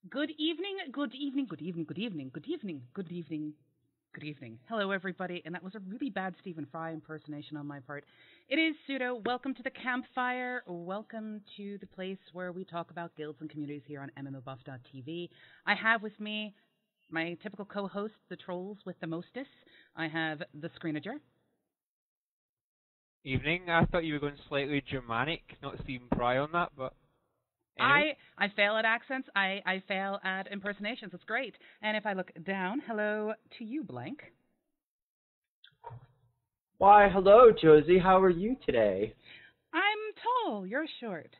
Good evening, good evening, good evening, good evening, good evening, good evening, good evening. Hello, everybody, and that was a really bad Stephen Fry impersonation on my part. It is Pseudo. Welcome to the Campfire. Welcome to the place where we talk about guilds and communities here on MMOBuff.TV. I have with me my typical co-host, the trolls with the mostest. I have the Screenager. Evening. I thought you were going slightly Germanic, not Stephen Fry on that, but anyway. I fail at accents. I fail at impersonations. It's great. And if I look down, hello to you, Blank. Why, hello, Josie. How are you today? I'm tall. You're short.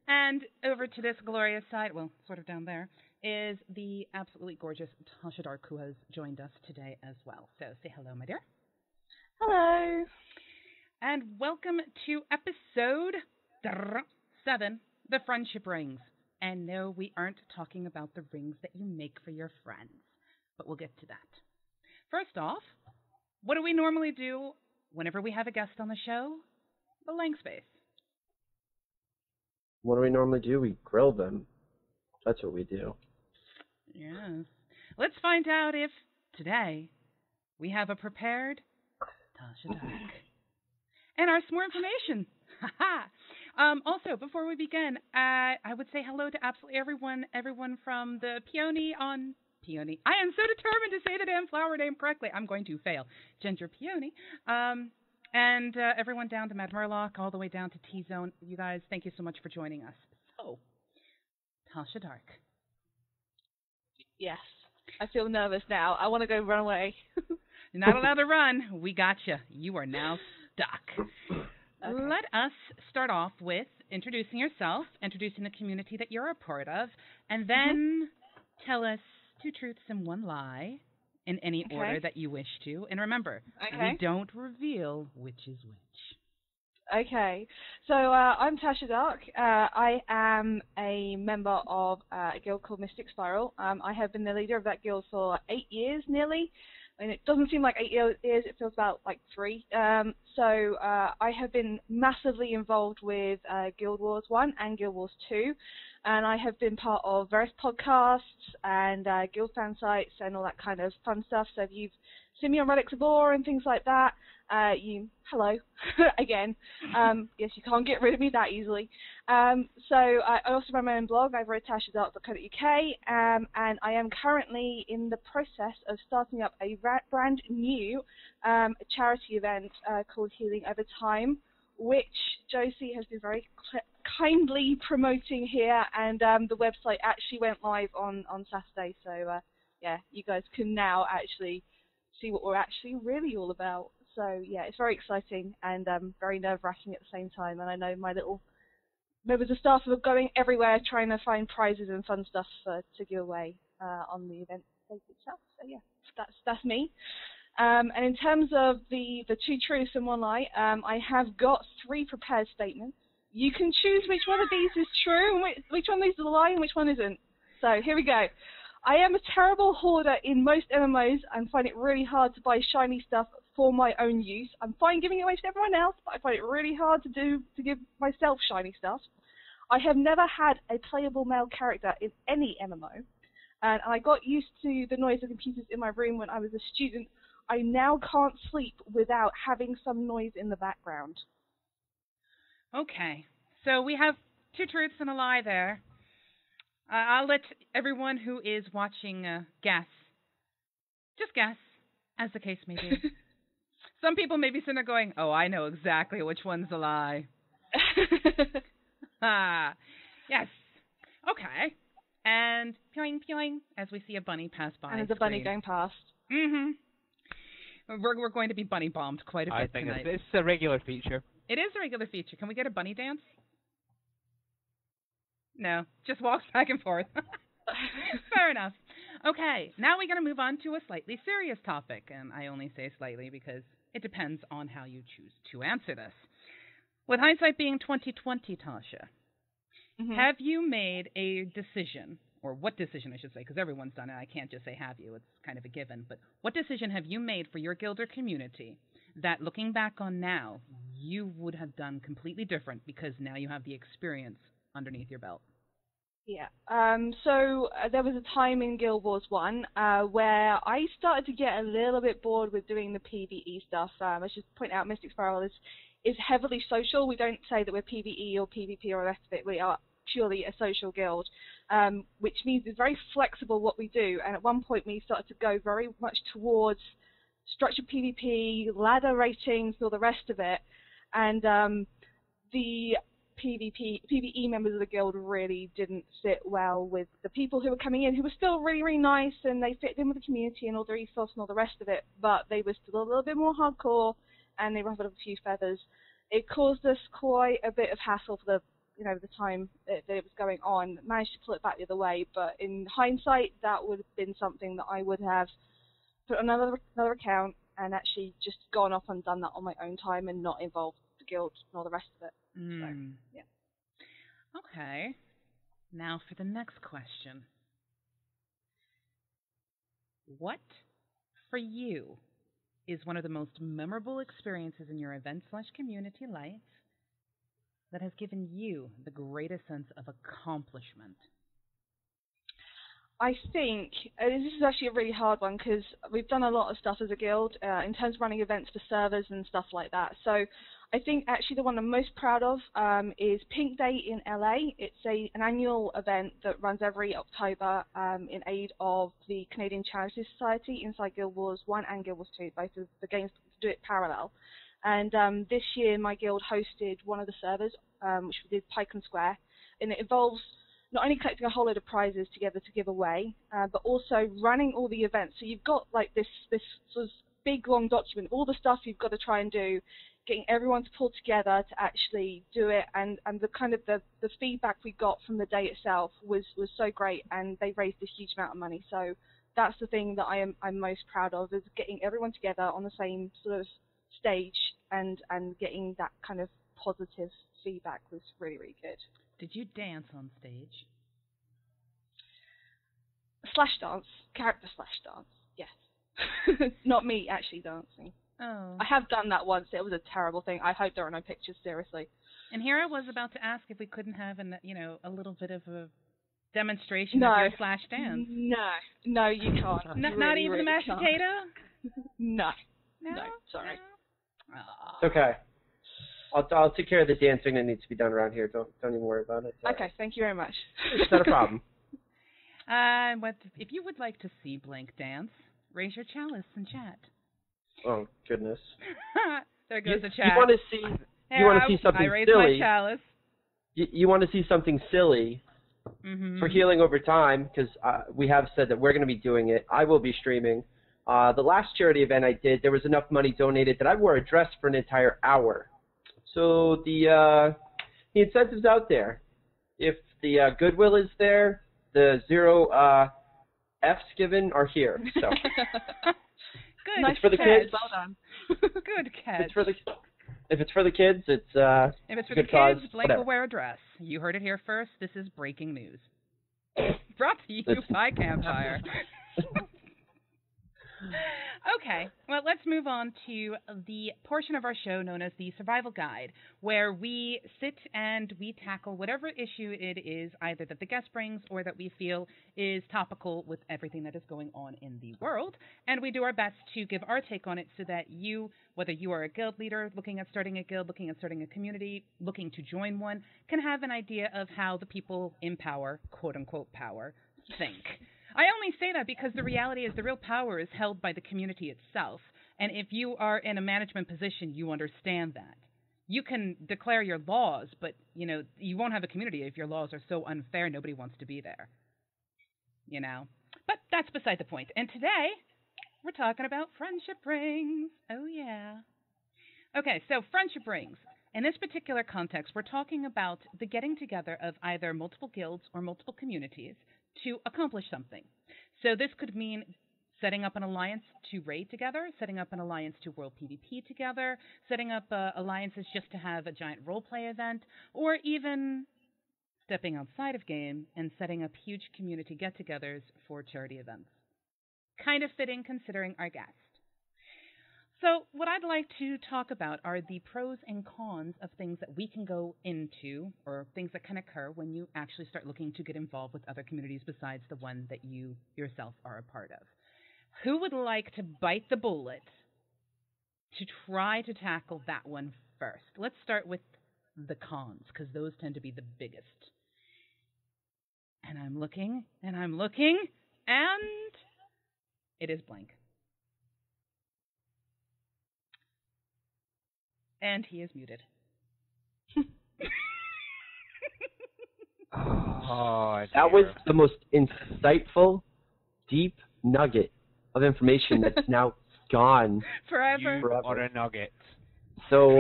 And over to this glorious side, well, sort of down there, is the absolutely gorgeous Tasha Darke, who has joined us today as well. So say hello, my dear. Hello. And welcome to episode 7, the friendship rings. And no, we aren't talking about the rings that you make for your friends, but we'll get to that. First off, what do we normally do whenever we have a guest on the show? Blankspace. What do we normally do? We grill them. That's what we do. Yes. Let's find out if today we have a prepared Tasha Darke. And our more information. Also, before we begin, I would say hello to absolutely everyone from the Peony on Peony. I am so determined to say the damn flower name correctly. I'm going to fail. Ginger Peony. And everyone down to Mad Murloc, all the way down to T-Zone. You guys, thank you so much for joining us. So, Tasha Darke. Yes. I feel nervous now. I want to go run away. You're not allowed to run. We got you. You are now stuck. Okay. Let us start off with introducing yourself, introducing the community that you're a part of, and then tell us 2 truths and 1 lie in any order that you wish to. And remember, we don't reveal which is which. Okay. So I'm Tasha Darke. I am a member of a guild called Mystic Spiral. I have been the leader of that guild for 8 years nearly. I mean, it doesn't seem like 8 years, it feels about like 3. So I have been massively involved with Guild Wars 1 and Guild Wars 2, and I have been part of various podcasts and guild fan sites and all that kind of fun stuff. So if you've seen me on Relics of Lore and things like that, hello, again. Yes, you can't get rid of me that easily. So I also run my own blog over at tashadarke.co.uk, and I am currently in the process of starting up a brand new charity event called Healing Over Time, which Josie has been very kindly promoting here, and the website actually went live on Saturday, so yeah, you guys can now actually see what we're actually really all about. So yeah, it's very exciting and very nerve-wracking at the same time, and I know my little members of staff are going everywhere trying to find prizes and fun stuff to give away on the event itself. So yeah, that's me. And in terms of the 2 truths and 1 lie, I have got 3 prepared statements. You can choose which one of these is true, and which one of these is a lie, and which one isn't. So here we go. I am a terrible hoarder in most MMOs and find it really hard to buy shiny stuff for my own use. I'm fine giving it away to everyone else, but I find it really hard to give myself shiny stuff. I have never had a playable male character in any MMO, and I got used to the noise of computers in my room when I was a student. I now can't sleep without having some noise in the background. Okay, so we have 2 truths and a lie there. I'll let everyone who is watching guess. Just guess, as the case may be. Some people may be sitting there going, oh, I know exactly which one's a lie. Yes. Okay. And peeling, peeling, as we see a bunny pass by. And there's a bunny going past. Mm-hmm. We're going to be bunny bombed quite a bit tonight. I think it's a regular feature. It is a regular feature. Can we get a bunny dance? No, just walks back and forth. Fair enough. Okay, now we're going to move on to a slightly serious topic, and I only say slightly because it depends on how you choose to answer this. With hindsight being 2020, Tasha, have you made a decision, or what decision I should say, because everyone's done it, I can't just say have you, it's kind of a given, but what decision have you made for your guild or community that looking back on now, you would have done completely different because now you have the experience underneath your belt? Yeah. So there was a time in Guild Wars 1 where I started to get a little bit bored with doing the PvE stuff. I should point out Mystic Spiral is heavily social. We don't say that we're PvE or PvP or the rest of it. We are purely a social guild, which means it's very flexible what we do. And at one point we started to go very much towards structured PvP, ladder ratings, all the rest of it. And the PvE members of the guild really didn't sit well with the people who were coming in, who were still really, really nice, and they fit in with the community and all their ethos and all the rest of it, but they were still a little bit more hardcore, and they ruffled a few feathers. It caused us quite a bit of hassle for the time that it was going on. Managed to pull it back the other way, but in hindsight, that would have been something that I would have put on another account and actually just gone off and done that on my own time and not involved the guild and all the rest of it. So, yeah. Okay. Now for the next question. What, for you, is one of the most memorable experiences in your event/community life that has given you the greatest sense of accomplishment? I think this is actually a really hard one because we've done a lot of stuff as a guild in terms of running events for servers and stuff like that. So I think actually the one I'm most proud of is Pink Day in LA. It's an annual event that runs every October in aid of the Canadian Charity Society inside Guild Wars 1 and Guild Wars 2. Both of the games do it parallel. And this year my guild hosted one of the servers, which we did Pike & Square, and it involves not only collecting a whole load of prizes together to give away, but also running all the events. So you've got like this sort of big long document of all the stuff you've got to try and do, getting everyone to pull together to actually do it, and the kind of the feedback we got from the day itself was so great, and they raised a huge amount of money. So that's the thing that I'm most proud of, is getting everyone together on the same sort of stage and getting that kind of positive feedback was really, really good. Did you dance on stage? Slash dance, character slash dance, yes. Not me actually dancing. Oh. I have done that once. It was a terrible thing. I hope there are no pictures, seriously. And here I was about to ask if we couldn't have a little bit of a demonstration No. of your slash dance. No, you can't. Not even the mashed potato? No, No, sorry. No. It's okay. I'll take care of the dancing that needs to be done around here. Don't even worry about it. Okay, thank you very much. It's not a problem. If you would like to see Blank dance, raise your chalice in chat. Oh goodness. There goes the chat. You want to see? You want to see something I raised silly? My chalice. You want to see something silly for healing over time? Because we have said that we're going to be doing it. I will be streaming. The last charity event I did, there was enough money donated that I wore a dress for an entire hour. So the incentive's out there. If the goodwill is there, the 0 F's given are here. So. Good. Nice, it's for the kids. Well done. Good catch. If it's for the kids, it's if it's for good the cause, kids, Blake will wear a dress. You heard it here first. This is breaking news. Brought to you by Campfire. Okay, well, let's move on to the portion of our show known as the Survival Guide, where we sit and we tackle whatever issue it is, either that the guest brings or that we feel is topical with everything that is going on in the world, and we do our best to give our take on it so that you, whether you are a guild leader looking at starting a guild, looking at starting a community, looking to join one, can have an idea of how the people in power, quote-unquote power, think. I only say that because the reality is the real power is held by the community itself. And if you are in a management position, you understand that. You can declare your laws, but, you won't have a community if your laws are so unfair nobody wants to be there. But that's beside the point. And today, we're talking about friendship rings. Oh, yeah. Okay, so friendship rings. In this particular context, we're talking about the getting together of either multiple guilds or multiple communities to accomplish something. So this could mean setting up an alliance to raid together, setting up an alliance to world PvP together, setting up alliances just to have a giant roleplay event, or even stepping outside of game and setting up huge community get-togethers for charity events. Kind of fitting considering our guest. So, what I'd like to talk about are the pros and cons of things that we can go into or things that can occur when you actually start looking to get involved with other communities besides the one that you yourself are a part of. Who would like to bite the bullet to try to tackle that one first? Let's start with the cons, because those tend to be the biggest. And I'm looking, and I'm looking, and it is blank. And he is muted. Oh, that was the most insightful, deep nugget of information that's now gone Forever. You are a nugget. So,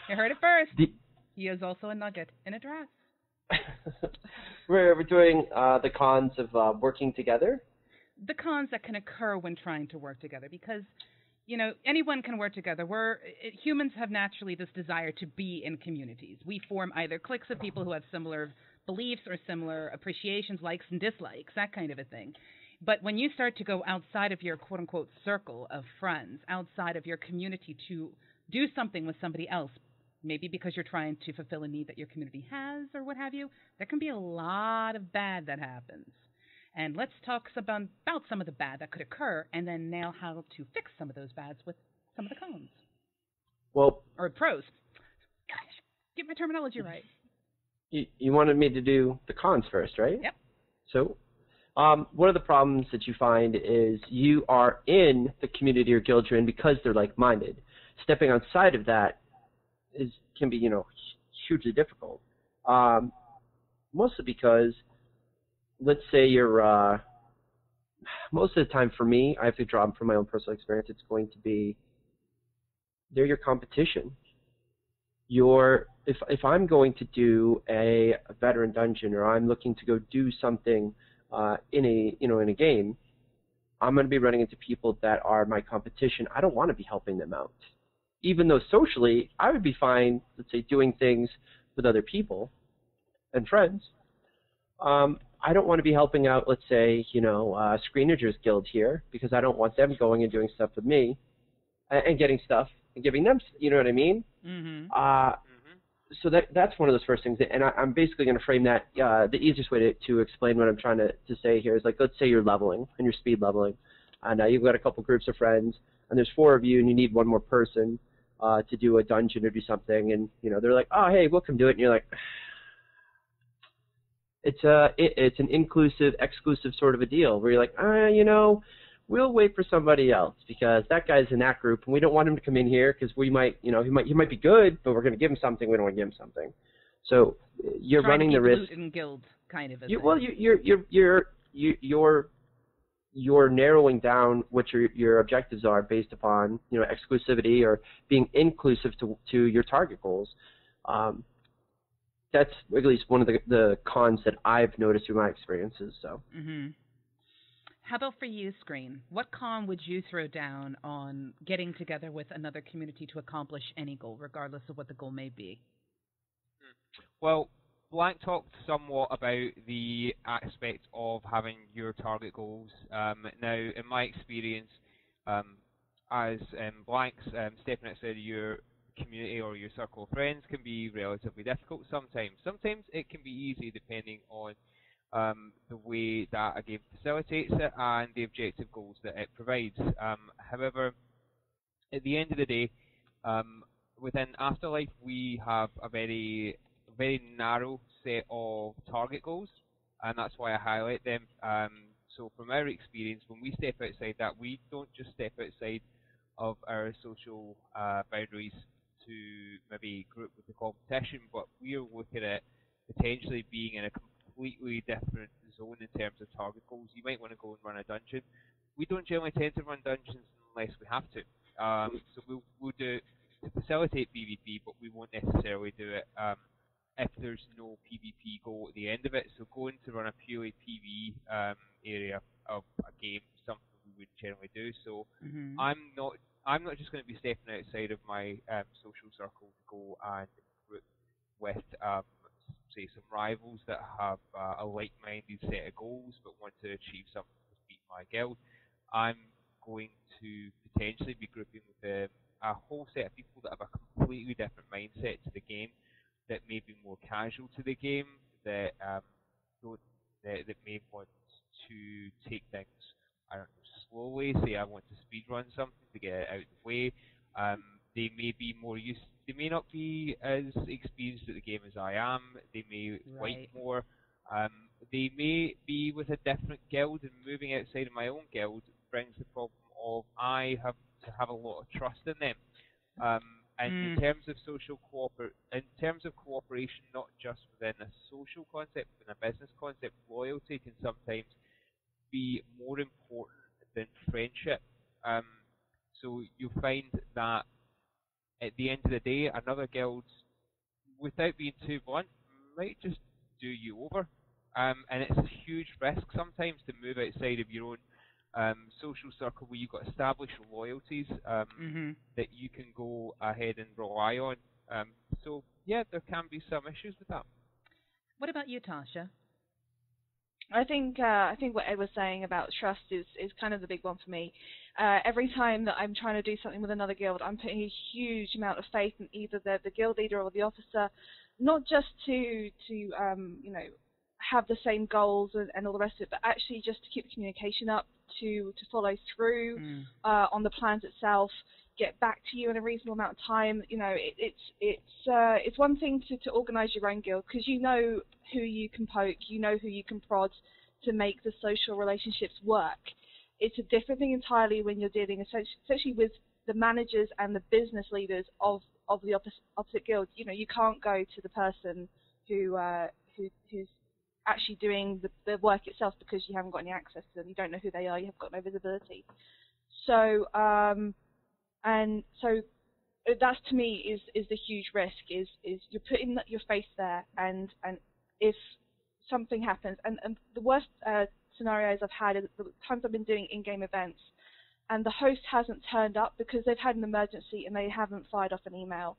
you heard it first. He is also a nugget in a dress. we're doing the cons of working together. The cons that can occur when trying to work together, because anyone can work together. Humans have naturally this desire to be in communities. We form either cliques of people who have similar beliefs or similar appreciations, likes and dislikes, that kind of a thing. But when you start to go outside of your quote-unquote circle of friends, outside of your community to do something with somebody else, maybe because you're trying to fulfill a need that your community has or what have you, there can be a lot of bad that happens. And let's talk about some of the bad that could occur and then nail how to fix some of those bads with some of the cons. Well, or pros. Gosh, get my terminology right. You wanted me to do the cons first, right? Yep. So, one of the problems that you find is you are in the community or guild you're in because they're like-minded. Stepping outside of that can be, hugely difficult. Mostly because, let's say you're, most of the time for me, I have to draw from my own personal experience, it's going to be, they're your competition. If I'm going to do a veteran dungeon or I'm looking to go do something in a game, I'm going to be running into people that are my competition. I don't want to be helping them out. Even though socially, I would be fine, let's say, doing things with other people and friends. I don't want to be helping out, let's say, Screenager's guild here, because I don't want them going and doing stuff with me and getting stuff and giving them, you know what I mean? Mm-hmm. So that's one of those first things, and I'm basically going to frame that. The easiest way to explain what I'm trying to say here is, like, let's say you're leveling and you're speed leveling, and you've got a couple groups of friends, and there's 4 of you, and you need one more person to do a dungeon or do something, and they're like, oh hey, we'll come do it, and you're like, it's an inclusive, exclusive sort of a deal where you're like, we'll wait for somebody else because that guy's in that group and we don't want him to come in here because we might, he might be good, but we're going to give him something. We don't want to give him something. So you're running the risk. In guild kind of. Well, you're narrowing down what your objectives are based upon exclusivity or being inclusive to your target goals. That's at least one of the cons that I've noticed through my experiences. So. Mm-hmm. How about for you, Screen? What con would you throw down on getting together with another community to accomplish any goal, regardless of what the goal may be? Well, Blank talked somewhat about the aspect of having your target goals. Now, in my experience, as Blank's stepping outside of your community or your circle of friends can be relatively difficult sometimes. Sometimes it can be easy depending on the way that a game facilitates it and the objective goals that it provides. However, at the end of the day, within Afterlife we have a very narrow set of target goals, and that's why I highlight them. So from our experience, when we step outside that, we don't just step outside of our social boundaries to maybe group with the competition, but we are looking at potentially being in a completely different zone in terms of target goals. You might want to go and run a dungeon. We don't generally tend to run dungeons unless we have to. So we'll do it to facilitate PvP, but we won't necessarily do it if there's no PvP goal at the end of it. So going to run a purely PvE area of a game is something we would generally do. So I'm not just going to be stepping outside of my social circle to go and group with say some rivals that have a like-minded set of goals but want to achieve something to beat my guild. I'm going to potentially be grouping with a whole set of people that have a completely different mindset to the game, that may be more casual to the game, that that may want to take things, I don't know, slowly. Say I want to speed run something to get it out of the way. They may be more used. They may not be as experienced at the game as I am. They may wipe more. They may be with a different guild, and moving outside of my own guild brings the problem of I have to have a lot of trust in them. And in terms of cooperation, not just within a social concept, within a business concept, loyalty can sometimes be more important than friendship. So you'll find that at the end of the day, another guild, without being too blunt, might just do you over. And it's a huge risk sometimes to move outside of your own social circle, where you've got established loyalties that you can go ahead and rely on. So yeah, there can be some issues with that. What about you, Tasha? I think what Ed was saying about trust is kind of the big one for me. Every time that I'm trying to do something with another guild, I'm putting a huge amount of faith in either the guild leader or the officer, not just to you know, have the same goals and all the rest of it, but actually just to keep the communication up, to follow through on the plans itself, get back to you in a reasonable amount of time. You know, it's one thing to organise your own guild, because you know who you can poke, you know who you can prod to make the social relationships work. It's a different thing entirely when you're dealing essentially with the managers and the business leaders of the opposite guild. You know, you can't go to the person who's actually doing the work itself, because you haven't got any access to them. You don't know who they are. You have got no visibility. So and so that's, to me, is the huge risk. Is you're putting your face there, and if something happens, and the worst scenarios I've had is the times I've been doing in-game events, and the host hasn't turned up because they've had an emergency and they haven't fired off an email.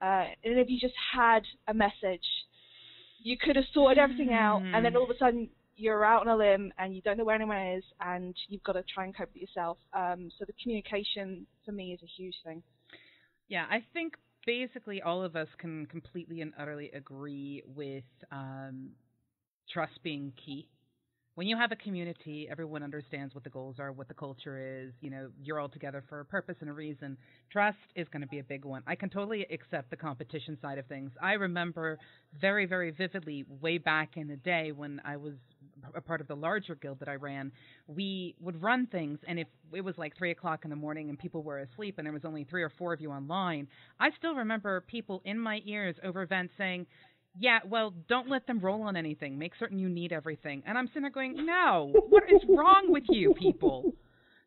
And if you just had a message, you could have sorted everything out, and then all of a sudden you're out on a limb and you don't know where anyone is, and you've got to try and cope with yourself. So the communication, for me, is a huge thing. Yeah, I think basically all of us can completely and utterly agree with trust being key. When you have a community, everyone understands what the goals are, what the culture is. You know, you're all together for a purpose and a reason. Trust is going to be a big one. I can totally accept the competition side of things. I remember very, very vividly way back in the day when I was a part of the larger guild that I ran, we would run things, and if it was like 3 o'clock in the morning and people were asleep and there was only 3 or 4 of you online, I still remember people in my ears over events saying, yeah, well, don't let them roll on anything. Make certain you need everything. And I'm sitting there going, no, what is wrong with you people?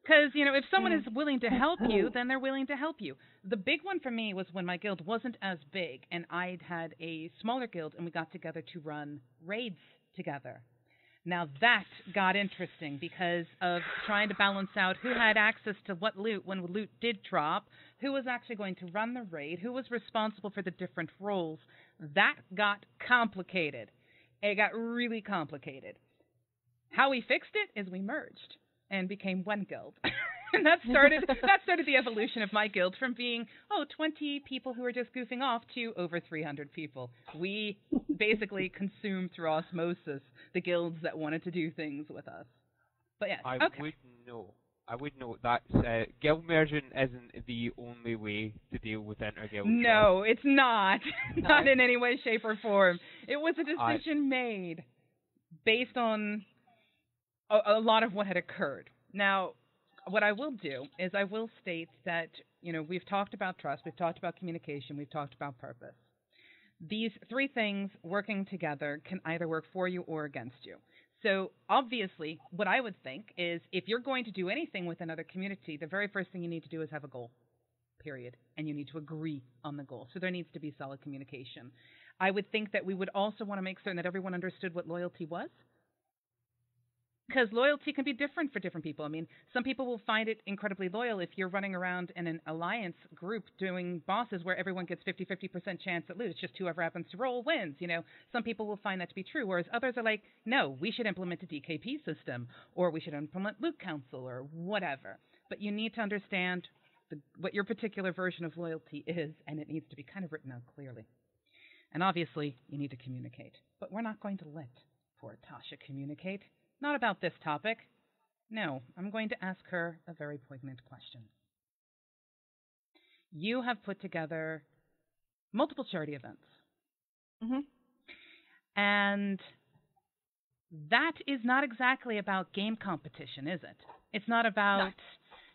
Because, you know, if someone is willing to help you, then they're willing to help you. The big one for me was when my guild wasn't as big, and I'd had a smaller guild, and we got together to run raids together. Now that got interesting because of trying to balance out who had access to what loot when loot did drop, who was actually going to run the raid, who was responsible for the different roles. That got complicated. It got really complicated. How we fixed it is we merged and became one guild. And that started the evolution of my guild from being, 20 people who were just goofing off to over 300 people. We basically consumed through osmosis the guilds that wanted to do things with us. But yeah, I would know that guild merging isn't the only way to deal with inter-guild. No, it's not. Not in any way, shape, or form. It was a decision made based on a lot of what had occurred. Now, what I will do is I will state that, you know, we've talked about trust, we've talked about communication, we've talked about purpose. These 3 things working together can either work for you or against you. So obviously, what I would think is if you're going to do anything with another community, the very first thing you need to do is have a goal, period. And you need to agree on the goal. So there needs to be solid communication. I would think that we would also want to make certain that everyone understood what loyalty was. Because loyalty can be different for different people. I mean, some people will find it incredibly loyal if you're running around in an alliance group doing bosses where everyone gets 50% chance at loot. It's just whoever happens to roll wins. You know, some people will find that to be true, whereas others are like, no, we should implement a DKP system, or we should implement loot council, or whatever. but you need to understand what your particular version of loyalty is, and it needs to be kind of written out clearly. And obviously, you need to communicate. But we're not going to let poor Tasha communicate. Not about this topic. No, I'm going to ask her a very poignant question. You have put together multiple charity events. And that is not exactly about game competition, is it? It's not about,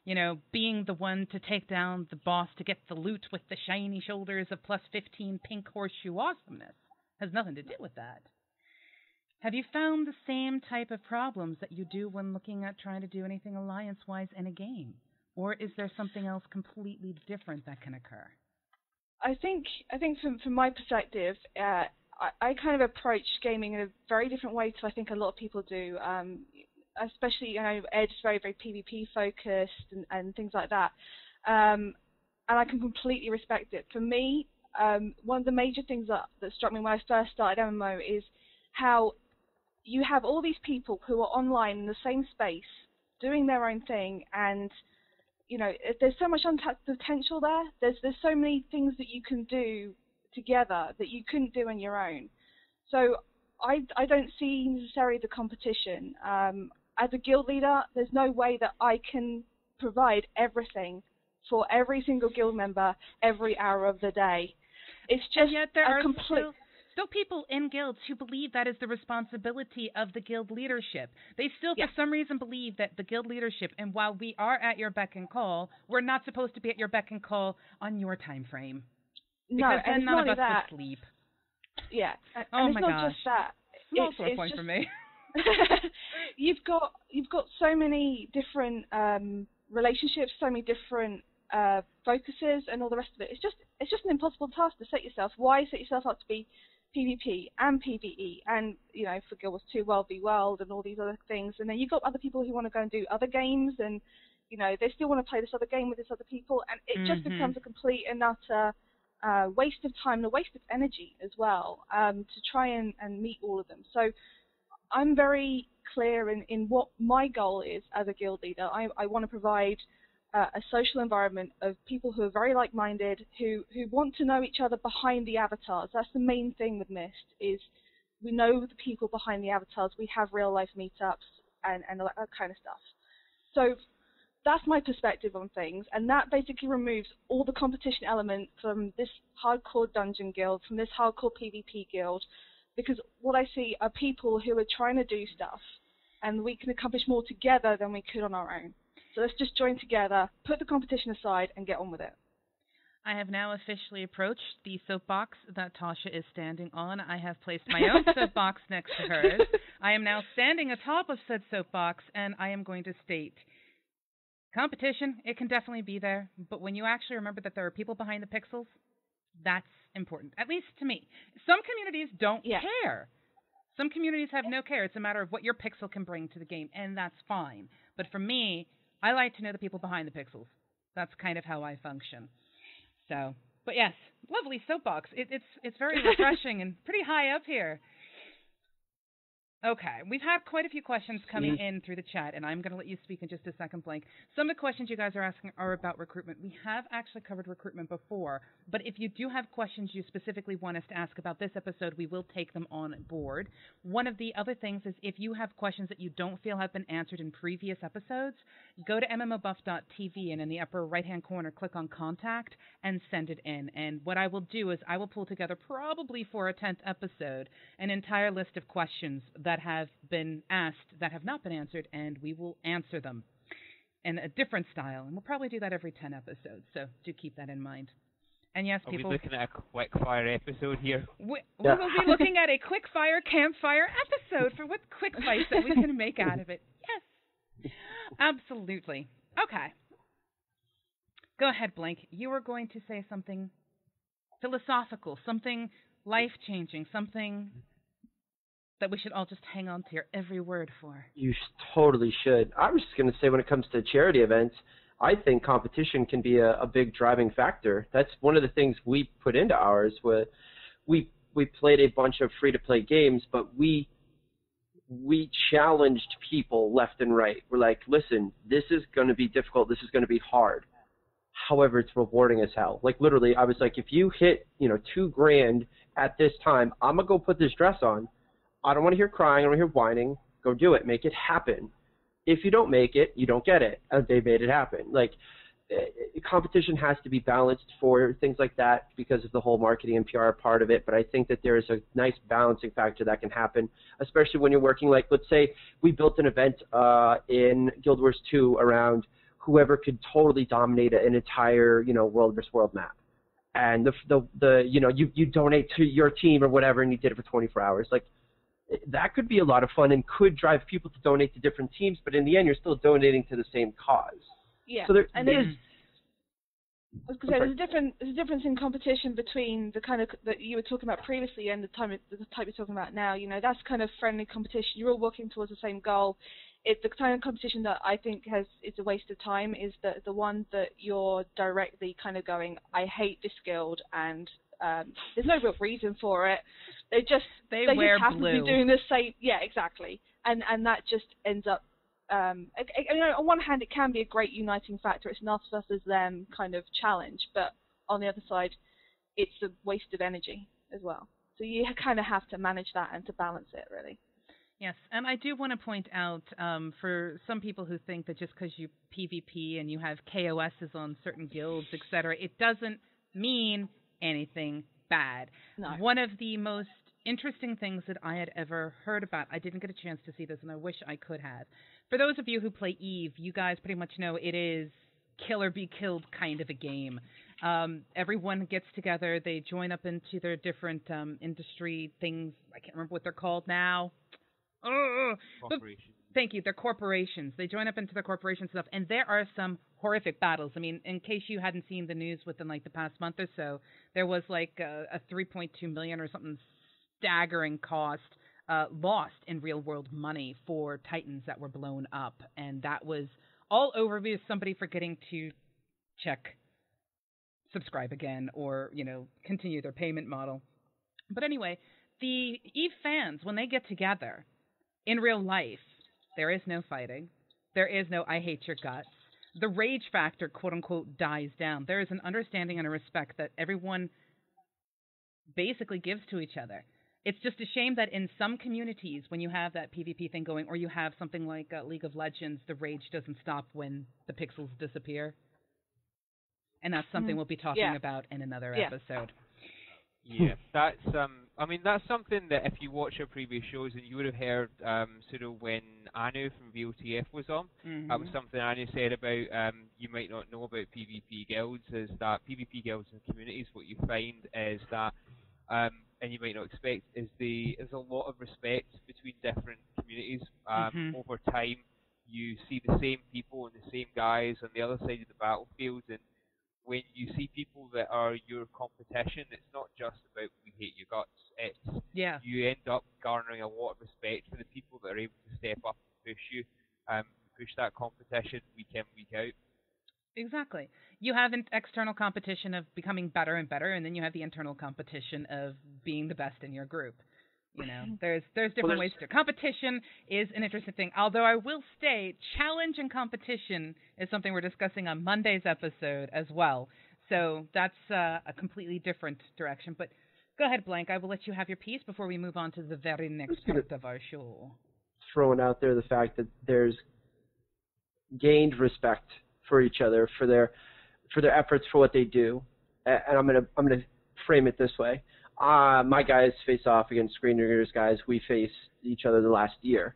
you know, being the one to take down the boss to get the loot with the shiny shoulders of plus 15 pink horseshoe awesomeness. Has nothing to do with that. Have you found the same type of problems that you do when looking at trying to do anything alliance-wise in a game? Or is there something else completely different that can occur? I think from my perspective, I kind of approach gaming in a very different way to I think a lot of people do. Especially, you know, Ed's very, very PvP focused and things like that. And I can completely respect it. For me, one of the major things that struck me when I first started MMO is how you have all these people who are online in the same space doing their own thing, and you know, there's so much untapped potential there. There's so many things that you can do together that you couldn't do on your own. So I don't see necessarily the competition. As a guild leader, there's no way that I can provide everything for every single guild member every hour of the day. It's just and yet there are still people in guilds who believe that is the responsibility of the guild leadership. They still, for some reason, believe that the guild leadership, and while we are at your beck and call, we're not supposed to be at your beck and call on your time frame. Because no, then none of us would sleep. Yeah, and it's not just that. Small sore point for me. You've got so many different relationships, so many different focuses, and all the rest of it. It's just an impossible task to set yourself. Why set yourself up to be PvP and PvE, and you know, for Guild Wars 2, World v World, and all these other things. And then you've got other people who want to go and do other games, and you know, they still want to play this other game with this other people, and it just becomes a complete and utter waste of time and a waste of energy as well, to try and meet all of them. So I'm very clear in what my goal is as a guild leader. I want to provide a social environment of people who are very like-minded, who want to know each other behind the avatars. That's the main thing with Myst, is we know the people behind the avatars. We have real-life meetups and that kind of stuff. So that's my perspective on things, and that basically removes all the competition element from this hardcore dungeon guild, from this hardcore PvP guild, because what I see are people who are trying to do stuff, and we can accomplish more together than we could on our own. So let's just join together, put the competition aside, and get on with it. I have now officially approached the soapbox that Tasha is standing on. I have placed my own soapbox next to hers. I am now standing atop of said soapbox, and I am going to state, competition, it can definitely be there, but when you actually remember that there are people behind the pixels, that's important, at least to me. Some communities don't care. Some communities have no care. It's a matter of what your pixel can bring to the game, and that's fine. But for me, I like to know the people behind the pixels. That's kind of how I function. So, but yes, lovely soapbox. It's very refreshing and pretty high up here. Okay, we've had quite a few questions coming in through the chat, and I'm going to let you speak in just a second, Blank. Some of the questions you guys are asking are about recruitment. We have actually covered recruitment before, but if you do have questions you specifically want us to ask about this episode, we will take them on board. One of the other things is if you have questions that you don't feel have been answered in previous episodes, go to MMOBuff.TV, and in the upper right-hand corner, click on Contact and send it in. And what I will do is I will pull together, probably for a 10th episode, an entire list of questions that have been asked that have not been answered, and we will answer them in a different style. And we'll probably do that every 10 episodes, so do keep that in mind. And yes, people... Are we looking at a quick-fire episode here? We will be looking at a quick-fire campfire episode for what quick fights that we can make out of it. Yes, absolutely. Okay. Go ahead, Blank. You were going to say something philosophical, something life-changing, something that we should all just hang on to your every word for. You totally should. I was just going to say, when it comes to charity events, I think competition can be a big driving factor. That's one of the things we put into ours. Where we played a bunch of free-to-play games, but we we challenged people left and right. We're like, listen, this is going to be difficult. This is going to be hard. However, it's rewarding as hell. Like, literally, I was like, if you hit, $2 grand at this time, I'm going to go put this dress on. I don't want to hear crying. I don't want to hear whining. Go do it. Make it happen. If you don't make it, you don't get it. And they made it happen. Like, competition has to be balanced for things like that because of the whole marketing and PR part of it. But I think that there's a nice balancing factor that can happen, especially when you're working, like, let's say we built an event in Guild Wars 2 around whoever could totally dominate an entire, world versus world map. And you donate to your team or whatever, and you did it for 24 hours. Like, that could be a lot of fun and could drive people to donate to different teams, but in the end, you're still donating to the same cause. Yeah, so there's a difference in competition between the kind of that you were talking about previously and the type you're talking about now. That's kind of friendly competition. You're all working towards the same goal. The kind of competition that I think is a waste of time is the one that you're directly kind of going, I hate this guild, and there's no real reason for it. They just happen to be doing the same. Yeah, exactly. And that just ends up. On one hand, it can be a great uniting factor. It's an us versus them kind of challenge, but on the other side, it's a waste of energy as well. So you kind of have to manage that and to balance it, really. Yes, and I do want to point out for some people who think that just because you PvP and you have KOSs on certain guilds, etc., it doesn't mean anything bad. No. One of the most interesting things that I had ever heard about, I didn't get a chance to see this, and I wish I could have. For those of you who play EVE, you guys pretty much know it is kill or be killed kind of a game. Everyone gets together, they join up into their different industry things. I can't remember what they're called now. Corporations. Thank you. They're corporations. They join up into their corporation stuff, and there are some horrific battles. I mean, in case you hadn't seen the news within like the past month or so, there was like a 3.2 million or something staggering cost lost in real world money for Titans that were blown up, and that was all over because somebody forgetting to check subscribe again or continue their payment model. But anyway, the EVE fans, when they get together in real life, there is no fighting. There is no I hate your guts. The rage factor, quote unquote, dies down. There is an understanding and a respect that everyone basically gives to each other. It's just a shame that in some communities, when you have that PvP thing going, or you have something like League of Legends, the rage doesn't stop when the pixels disappear. And that's something we'll be talking about in another episode. Yeah, that's that's something that if you watch our previous shows, and you would have heard Pseudo when Anu from VOTF was on. That was something Anu said about you might not know about PvP guilds, is that PvP guilds and communities, what you find is that and you might not expect, is there's a lot of respect between different communities. Over time, you see the same people and the same guys on the other side of the battlefield, and when you see people that are your competition, it's not just about we hate your guts. It's you end up garnering a lot of respect for the people that are able to step up and push that competition week in, week out. Exactly. You have an external competition of becoming better and better, and then you have the internal competition of being the best in your group. There's different ways to. Competition is an interesting thing. Although I will state, challenge and competition is something we're discussing on Monday's episode as well. So that's a completely different direction. But go ahead, Blank. I will let you have your piece before we move on to the very next part of our show. Throwing out there the fact that there's gained respect for each other, for their efforts, for what they do, and I'm gonna frame it this way. My guys face off against Screenager's guys. We face each other the last year.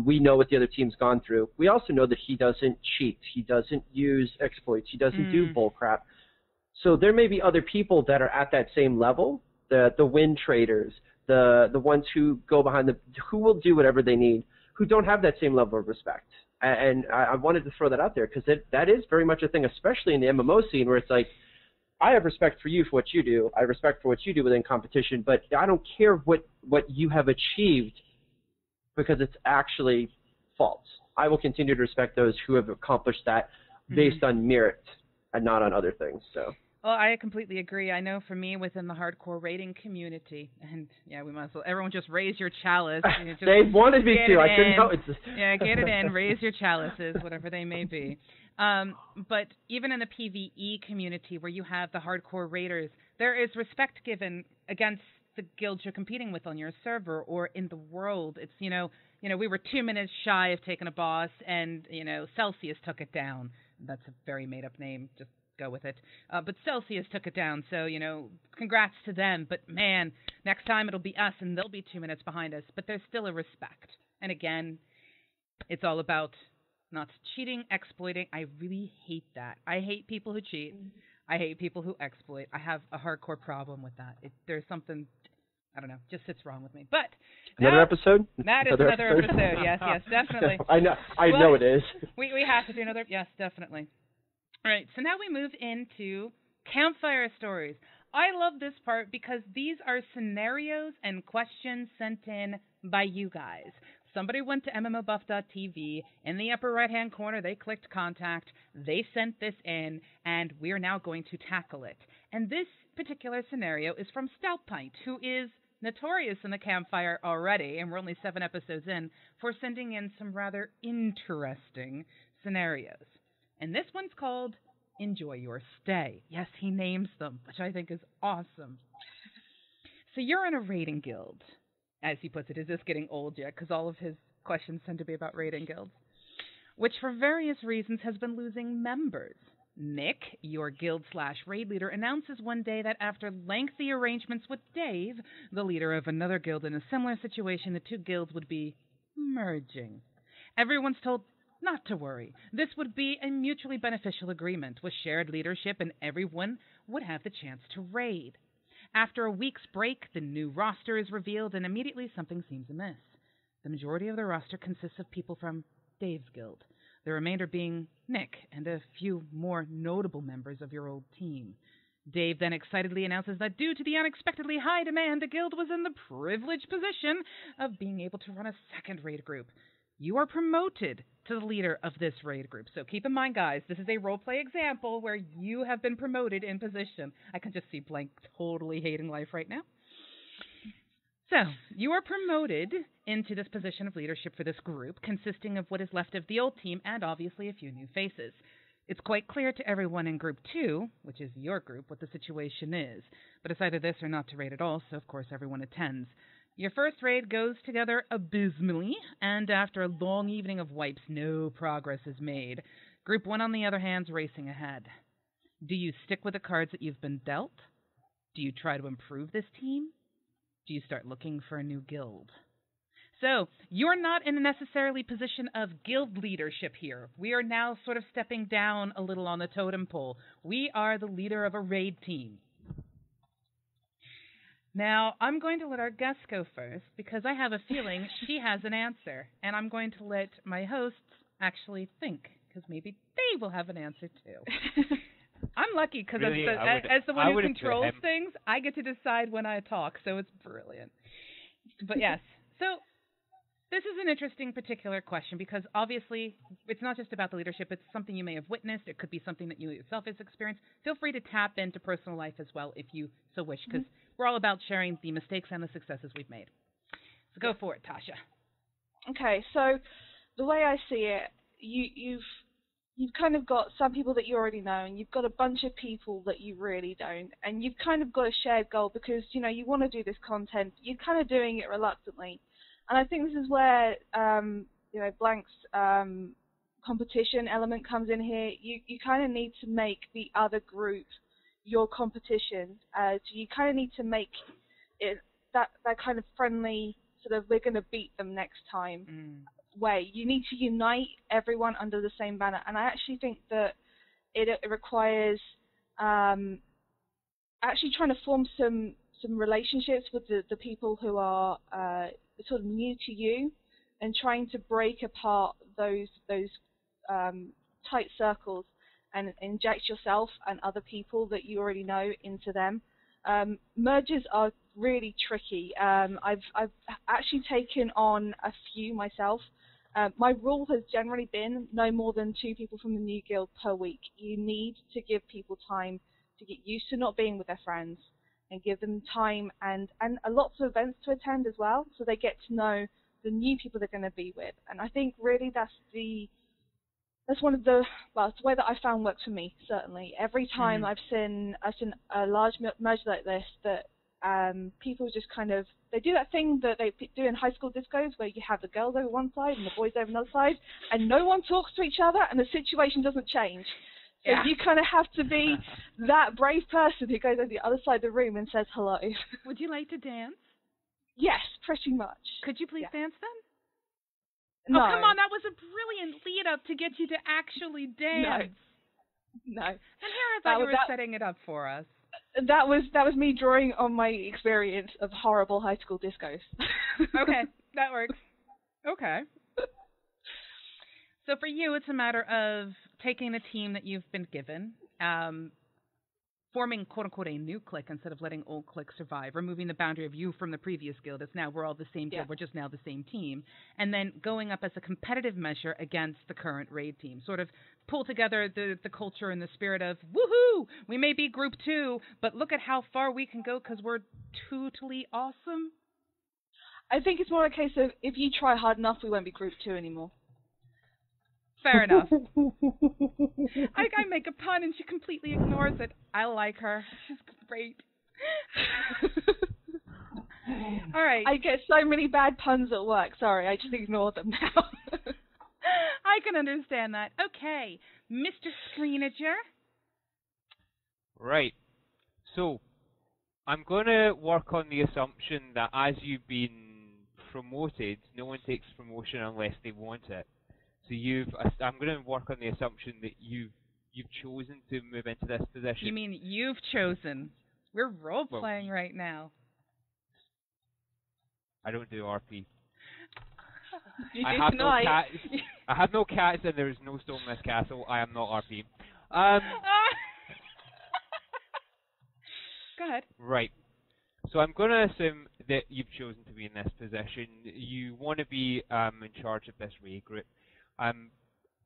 We know what the other team's gone through. We also know that he doesn't cheat. He doesn't use exploits. He doesn't do bullcrap. So there may be other people that are at that same level, the win traders, the ones who go behind who will do whatever they need, who don't have that same level of respect. And I wanted to throw that out there because that is very much a thing, especially in the MMO scene, where it's like, I have respect for you for what you do. I respect for what you do within competition, but I don't care what you have achieved because it's actually false. I will continue to respect those who have accomplished that based on merit and not on other things. So Well, I completely agree. I know for me, within the hardcore raiding community, and yeah, we might as well, everyone just raise your chalice. You know, just they wanted me to. I couldn't in. help it. Yeah, get it in. Raise your chalices, whatever they may be. But even in the PvE community, where you have the hardcore raiders, there is respect given against the guilds you're competing with on your server or in the world. It's we were 2 minutes shy of taking a boss, and Celsius took it down. That's a very made up name. Just go with it. But Celsius took it down, so, congrats to them. But, man, next time it'll be us, and they'll be 2 minutes behind us. But there's still a respect. And, again, it's all about not cheating, exploiting. I really hate that. I hate people who cheat. I hate people who exploit. I have a hardcore problem with that. There's something, I don't know, just sits wrong with me. But another episode? That is another episode. Yes, definitely. I know it is. We have to do another. Yes, definitely. All right, so now we move into Campfire Stories. I love this part because these are scenarios and questions sent in by you guys. Somebody went to MMOBuff.TV. In the upper right-hand corner, they clicked Contact. They sent this in, and we're now going to tackle it. And this particular scenario is from Stout Pint, who is notorious in the Campfire already, and we're only 7 episodes in, for sending in some rather interesting scenarios. And this one's called Enjoy Your Stay. Yes, he names them, which I think is awesome. So you're in a raiding guild. As he puts it, is this getting old yet? Because all of his questions tend to be about raiding guilds, which for various reasons has been losing members. Nick, your guild/raid leader, announces one day that after lengthy arrangements with Dave, the leader of another guild in a similar situation, the two guilds would be merging. Everyone's told not to worry. This would be a mutually beneficial agreement with shared leadership, and everyone would have the chance to raid. After a week's break, the new roster is revealed, and immediately something seems amiss. The majority of the roster consists of people from Dave's guild, the remainder being Nick and a few more notable members of your old team. Dave then excitedly announces that due to the unexpectedly high demand, the guild was in the privileged position of being able to run a second raid group. You are promoted to the leader of this raid group. So keep in mind, guys, this is a roleplay example where you have been promoted in position. I can just see Blank totally hating life right now. So you are promoted into this position of leadership for this group, consisting of what is left of the old team and obviously a few new faces. It's quite clear to everyone in Group 2, which is your group, what the situation is. But it's either this or not to raid at all, so of course everyone attends. Your first raid goes together abysmally, and after a long evening of wipes, no progress is made. Group 1, on the other hand, is racing ahead. Do you stick with the cards that you've been dealt? Do you try to improve this team? Do you start looking for a new guild? So, you're not in a necessarily position of guild leadership here. We are now sort of stepping down a little on the totem pole. We are the leader of a raid team. Now, I'm going to let our guest go first because I have a feeling she has an answer. And I'm going to let my hosts actually think because maybe they will have an answer too. I'm lucky because really, as the one who controls things, I get to decide when I talk, so it's brilliant. But yes, so this is an interesting particular question because obviously it's not just about the leadership. It's something you may have witnessed. It could be something that you yourself has experienced. Feel free to tap into personal life as well if you so wish because we're all about sharing the mistakes and the successes we've made. So go for it, Tasha. Okay, so the way I see it, you've kind of got some people that you already know, and you've got a bunch of people that you really don't, and you've kind of got a shared goal because, you know, you want to do this content. You're kind of doing it reluctantly. And I think this is where, you know, Blank's competition element comes in here. You kind of need to make the other group your competition. So you kind of need to make it that kind of friendly, sort of, we're going to beat them next time way. You need to unite everyone under the same banner. And I actually think that it requires actually trying to form some relationships with the people who are sort of new to you, and trying to break apart those tight circles and inject yourself and other people that you already know into them. Mergers are really tricky. I've actually taken on a few myself. My rule has generally been no more than 2 people from the new guild per week. You need to give people time to get used to not being with their friends and give them time and lots of events to attend as well, so they get to know the new people they're going to be with. And I think really that's one of the, well, it's the way that I found works for me, certainly. Every time I've seen a large merge like this, that people just kind of, they do that thing that they do in high school discos where you have the girls over one side and the boys over another side, and no one talks to each other and the situation doesn't change. So you kind of have to be that brave person who goes over the other side of the room and says hello. Would you like to dance? Yes, pretty much. Could you please dance then? No. Oh, come on, that was a brilliant lead-up to get you to actually dance. No. And here I thought you were setting it up for us. That was me drawing on my experience of horrible high school discos. Okay, that works. Okay. So for you, it's a matter of taking the team that you've been given, forming, quote-unquote, a new clique instead of letting old cliques survive, removing the boundary of you from the previous guild. It's now we're all the same guild, we're just now the same team, and then going up as a competitive measure against the current raid team. Sort of pull together the culture and the spirit of, woohoo, we may be group 2, but look at how far we can go because we're totally awesome. I think it's more a case of, if you try hard enough, we won't be group 2 anymore. Fair enough. I make a pun and she completely ignores it. I like her. She's great. All right. I get so many bad puns at work. Sorry, I just ignore them now. I can understand that. Okay, Mr. Screenager. Right. So, I'm going to work on the assumption that as you've been promoted, no one takes promotion unless they want it. So I'm going to work on the assumption that you've chosen to move into this position. You mean you've chosen? We're role-playing right now. I don't do RP. I have no cats. I have no cats and there is no stone in this castle. I am not RP. Go ahead. Right. So I'm going to assume that you've chosen to be in this position. You want to be in charge of this raid group.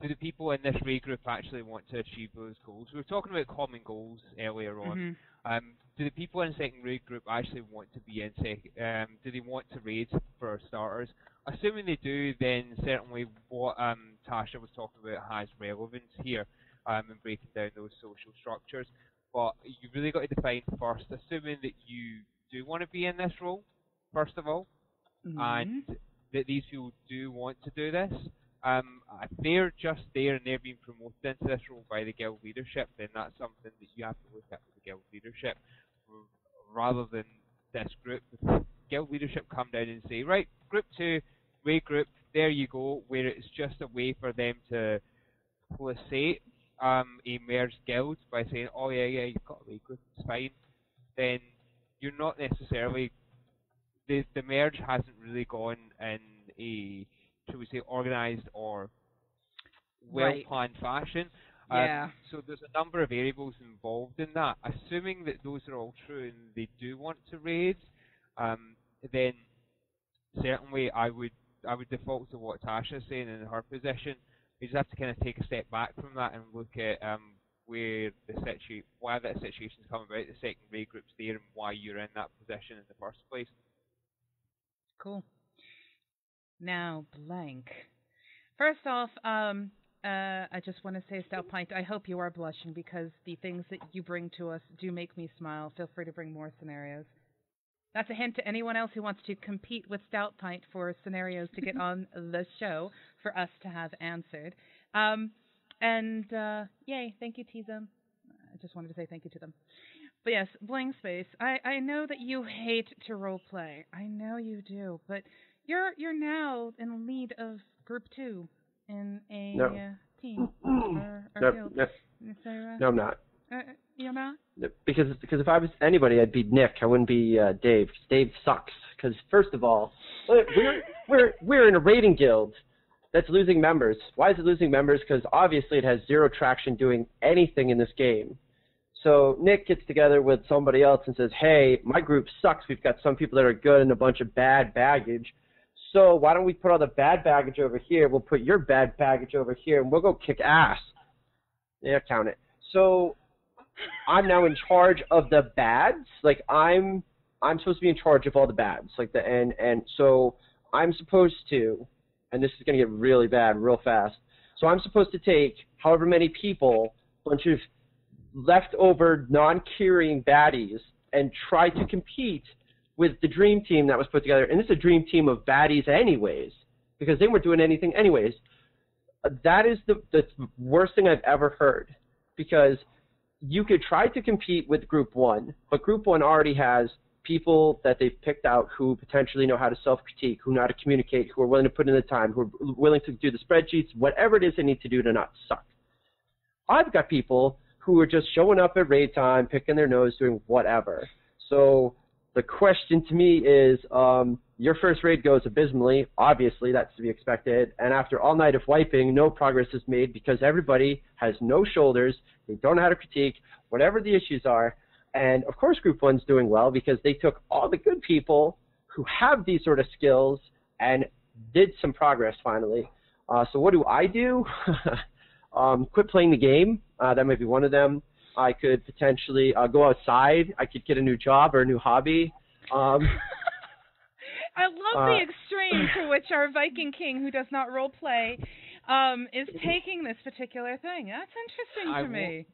Do the people in this raid group actually want to achieve those goals? We were talking about common goals earlier on. Do the people in the second raid group actually want to be in do they want to raid for starters? Assuming they do, then certainly what Tasha was talking about has relevance here in breaking down those social structures. But you really got to define first, assuming that you do want to be in this role, first of all, and that these people do want to do this. If they're just there and they're being promoted into this role by the guild leadership, then that's something that you have to look at with the guild leadership, rather than this group. The guild leadership come down and say, right, group 2, raid group, there you go, where it's just a way for them to placate a merged guild by saying, oh yeah, you've got a raid group, it's fine. Then you're not necessarily, the merge hasn't really gone in a, should we say, organised or well-planned fashion. So there's a number of variables involved in that. Assuming that those are all true and they do want to raid, then certainly I would default to what Tasha's saying in her position. You just have to kind of take a step back from that and look at why that situation's come about, the second raid group's there, and why you're in that position in the first place. Cool. Now, Blank. First off, I just want to say, Stout Pint, I hope you are blushing because the things that you bring to us do make me smile. Feel free to bring more scenarios. That's a hint to anyone else who wants to compete with Stout Pint for scenarios to get on the show for us to have answered. Yay, thank you, T-Zone. I just wanted to say thank you to them. But yes, Blankspace, I know that you hate to roleplay. I know you do, but you're now in the lead of Group 2 in a team or guild. No, I'm not. You're not? Because if I was anybody, I'd be Nick. I wouldn't be Dave. Dave sucks. Because first of all, we're in a raiding guild that's losing members. Why is it losing members? Because obviously it has zero traction doing anything in this game. So Nick gets together with somebody else and says, hey, my group sucks. We've got some people that are good and a bunch of bad baggage. So why don't we put all the bad baggage over here? We'll put your bad baggage over here, and we'll go kick ass. Yeah, count it. So I'm now in charge of the bads. Like I'm supposed to be in charge of all the bads. Like and so I'm supposed to, and this is gonna get really bad real fast. So I'm supposed to take however many people, bunch of leftover non-curing baddies, and try to compete with the dream team that was put together. And this is a dream team of baddies anyways, because they weren't doing anything anyways. That is the worst thing I've ever heard, because you could try to compete with Group 1, but Group 1 already has people that they've picked out who potentially know how to self-critique, who know how to communicate, who are willing to put in the time, who are willing to do the spreadsheets, whatever it is they need to do to not suck. I've got people who are just showing up at raid time, picking their nose, doing whatever. So the question to me is, your first raid goes abysmally. Obviously, that's to be expected. And after all night of wiping, no progress is made because everybody has no shoulders. They don't know how to critique, whatever the issues are. And, of course, Group 1's doing well because they took all the good people who have these sort of skills and did some progress finally. So what do? Quit playing the game. That might be one of them. I could potentially go outside. I could get a new job or a new hobby. I love the extreme to which our Viking King, who does not role play, is taking this particular thing. That's interesting to me.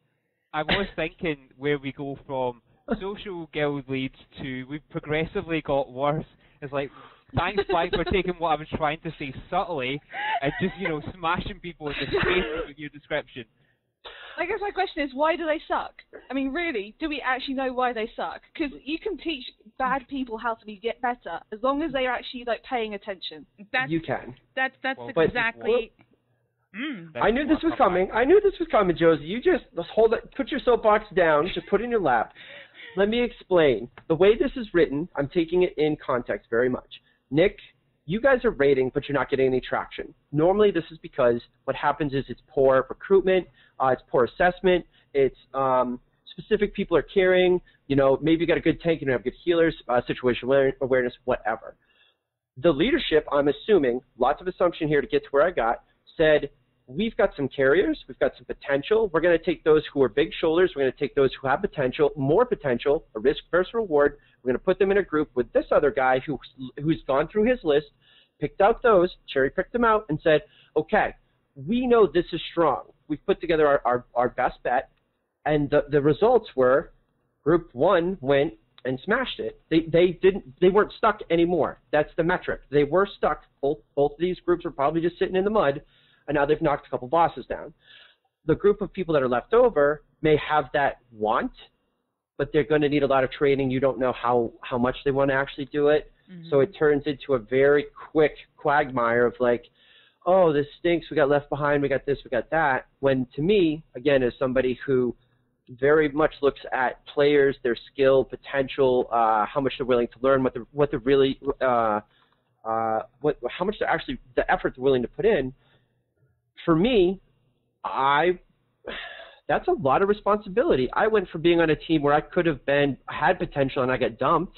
I was thinking where we go from social guild leads to we've progressively got worse. It's like, thanks, Blank, for taking what I was trying to say subtly and just, smashing people in the face with your description. I guess my question is, why do they suck? I mean, really, do we actually know why they suck? Because you can teach bad people how to get better as long as they're actually paying attention. You can. That's exactly. I knew this was coming. I knew this was coming, Josie. You just hold it. Put your soapbox down. Just put it in your lap. Let me explain. The way this is written, I'm taking it in context very much. Nick, you guys are raiding, but you're not getting any traction. Normally, this is because what happens is it's poor recruitment, it's poor assessment, it's specific people are carrying, maybe you got a good tank, you don't have good healers, situational awareness, whatever. The leadership, I'm assuming, lots of assumption here to get to where I got, said, we've got some carriers, we've got some potential, we're going to take those who are big shoulders, we're going to take those who have potential, more potential, a risk versus reward, we're going to put them in a group with this other guy who's gone through his list, picked out those, cherry-picked them out, and said, okay, we know this is strong. We've put together our best bet, and the results were Group 1 went and smashed it. They weren't stuck anymore. That's the metric. They were stuck. Both of these groups were probably just sitting in the mud, and now they've knocked a couple bosses down. The group of people that are left over may have that want, but they're going to need a lot of training. You don't know how much they want to actually do it. Mm-hmm. So it turns into a very quick quagmire of like, oh, this stinks, we got left behind, we got this, we got that. When to me, again, as somebody who very much looks at players, their skill, potential, how much they're willing to learn, what they're really, how much they're actually, the effort they're willing to put in. For me, that's a lot of responsibility. I went from being on a team where I could have had potential and I got dumped.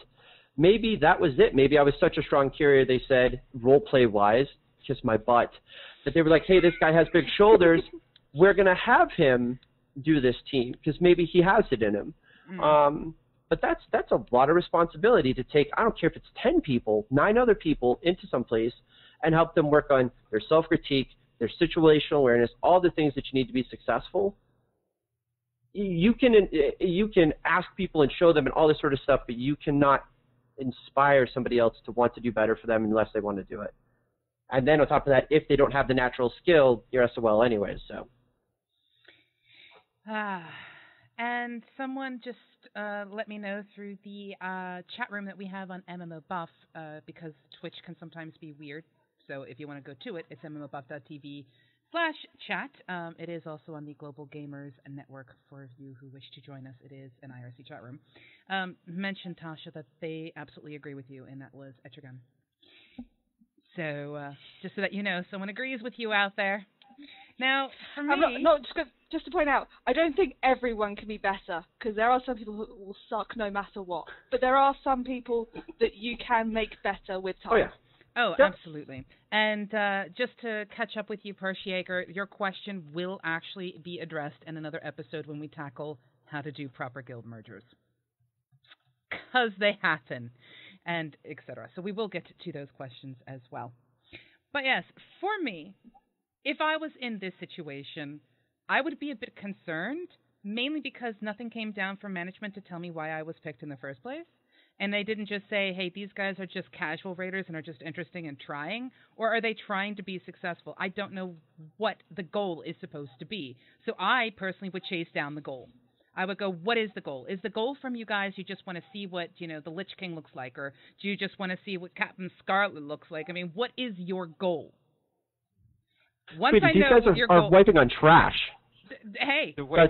Maybe that was it. Maybe I was such a strong carrier, they said, role play wise, kiss my butt, that they were like, hey, this guy has big shoulders, we're going to have him do this team because maybe he has it in him. But that's a lot of responsibility to take. I don't care if it's 10 people, 9 other people into some place and help them work on their self-critique, their situational awareness, all the things that you need to be successful. You can ask people and show them and all this sort of stuff, but you cannot inspire somebody else to want to do better for them unless they want to do it. And then on top of that, if they don't have the natural skill, you're SOL anyways. So. And someone just let me know through the chat room that we have on MMOBuff, because Twitch can sometimes be weird. So if you want to go to it, it's MMOBuff.TV/chat. It is also on the Global Gamers Network for you who wish to join us. It is an IRC chat room. Mentioned, Tasha, that they absolutely agree with you, and that was Etrigan. So just so that you know, someone agrees with you out there. Now, for me... Just to point out, I don't think everyone can be better, because there are some people who will suck no matter what. But there are some people that you can make better with time. Oh, yeah. Oh, absolutely. And just to catch up with you, Pershiager, your question will actually be addressed in another episode when we tackle how to do proper guild mergers. Because they happen, and etc. So we will get to those questions as well. But yes, for me, if I was in this situation, I would be a bit concerned, mainly because nothing came down from management to tell me why I was picked in the first place. And they didn't just say, hey, these guys are just casual raiders and are just interested in trying, or are they trying to be successful? I don't know what the goal is supposed to be. So I personally would chase down the goal. I would go, what is the goal? Is the goal from you guys you just want to see what, the Lich King looks like, or do you just want to see what Captain Scarlet looks like? I mean, what is your goal? Once I know these guys are wiping on trash. Hey, but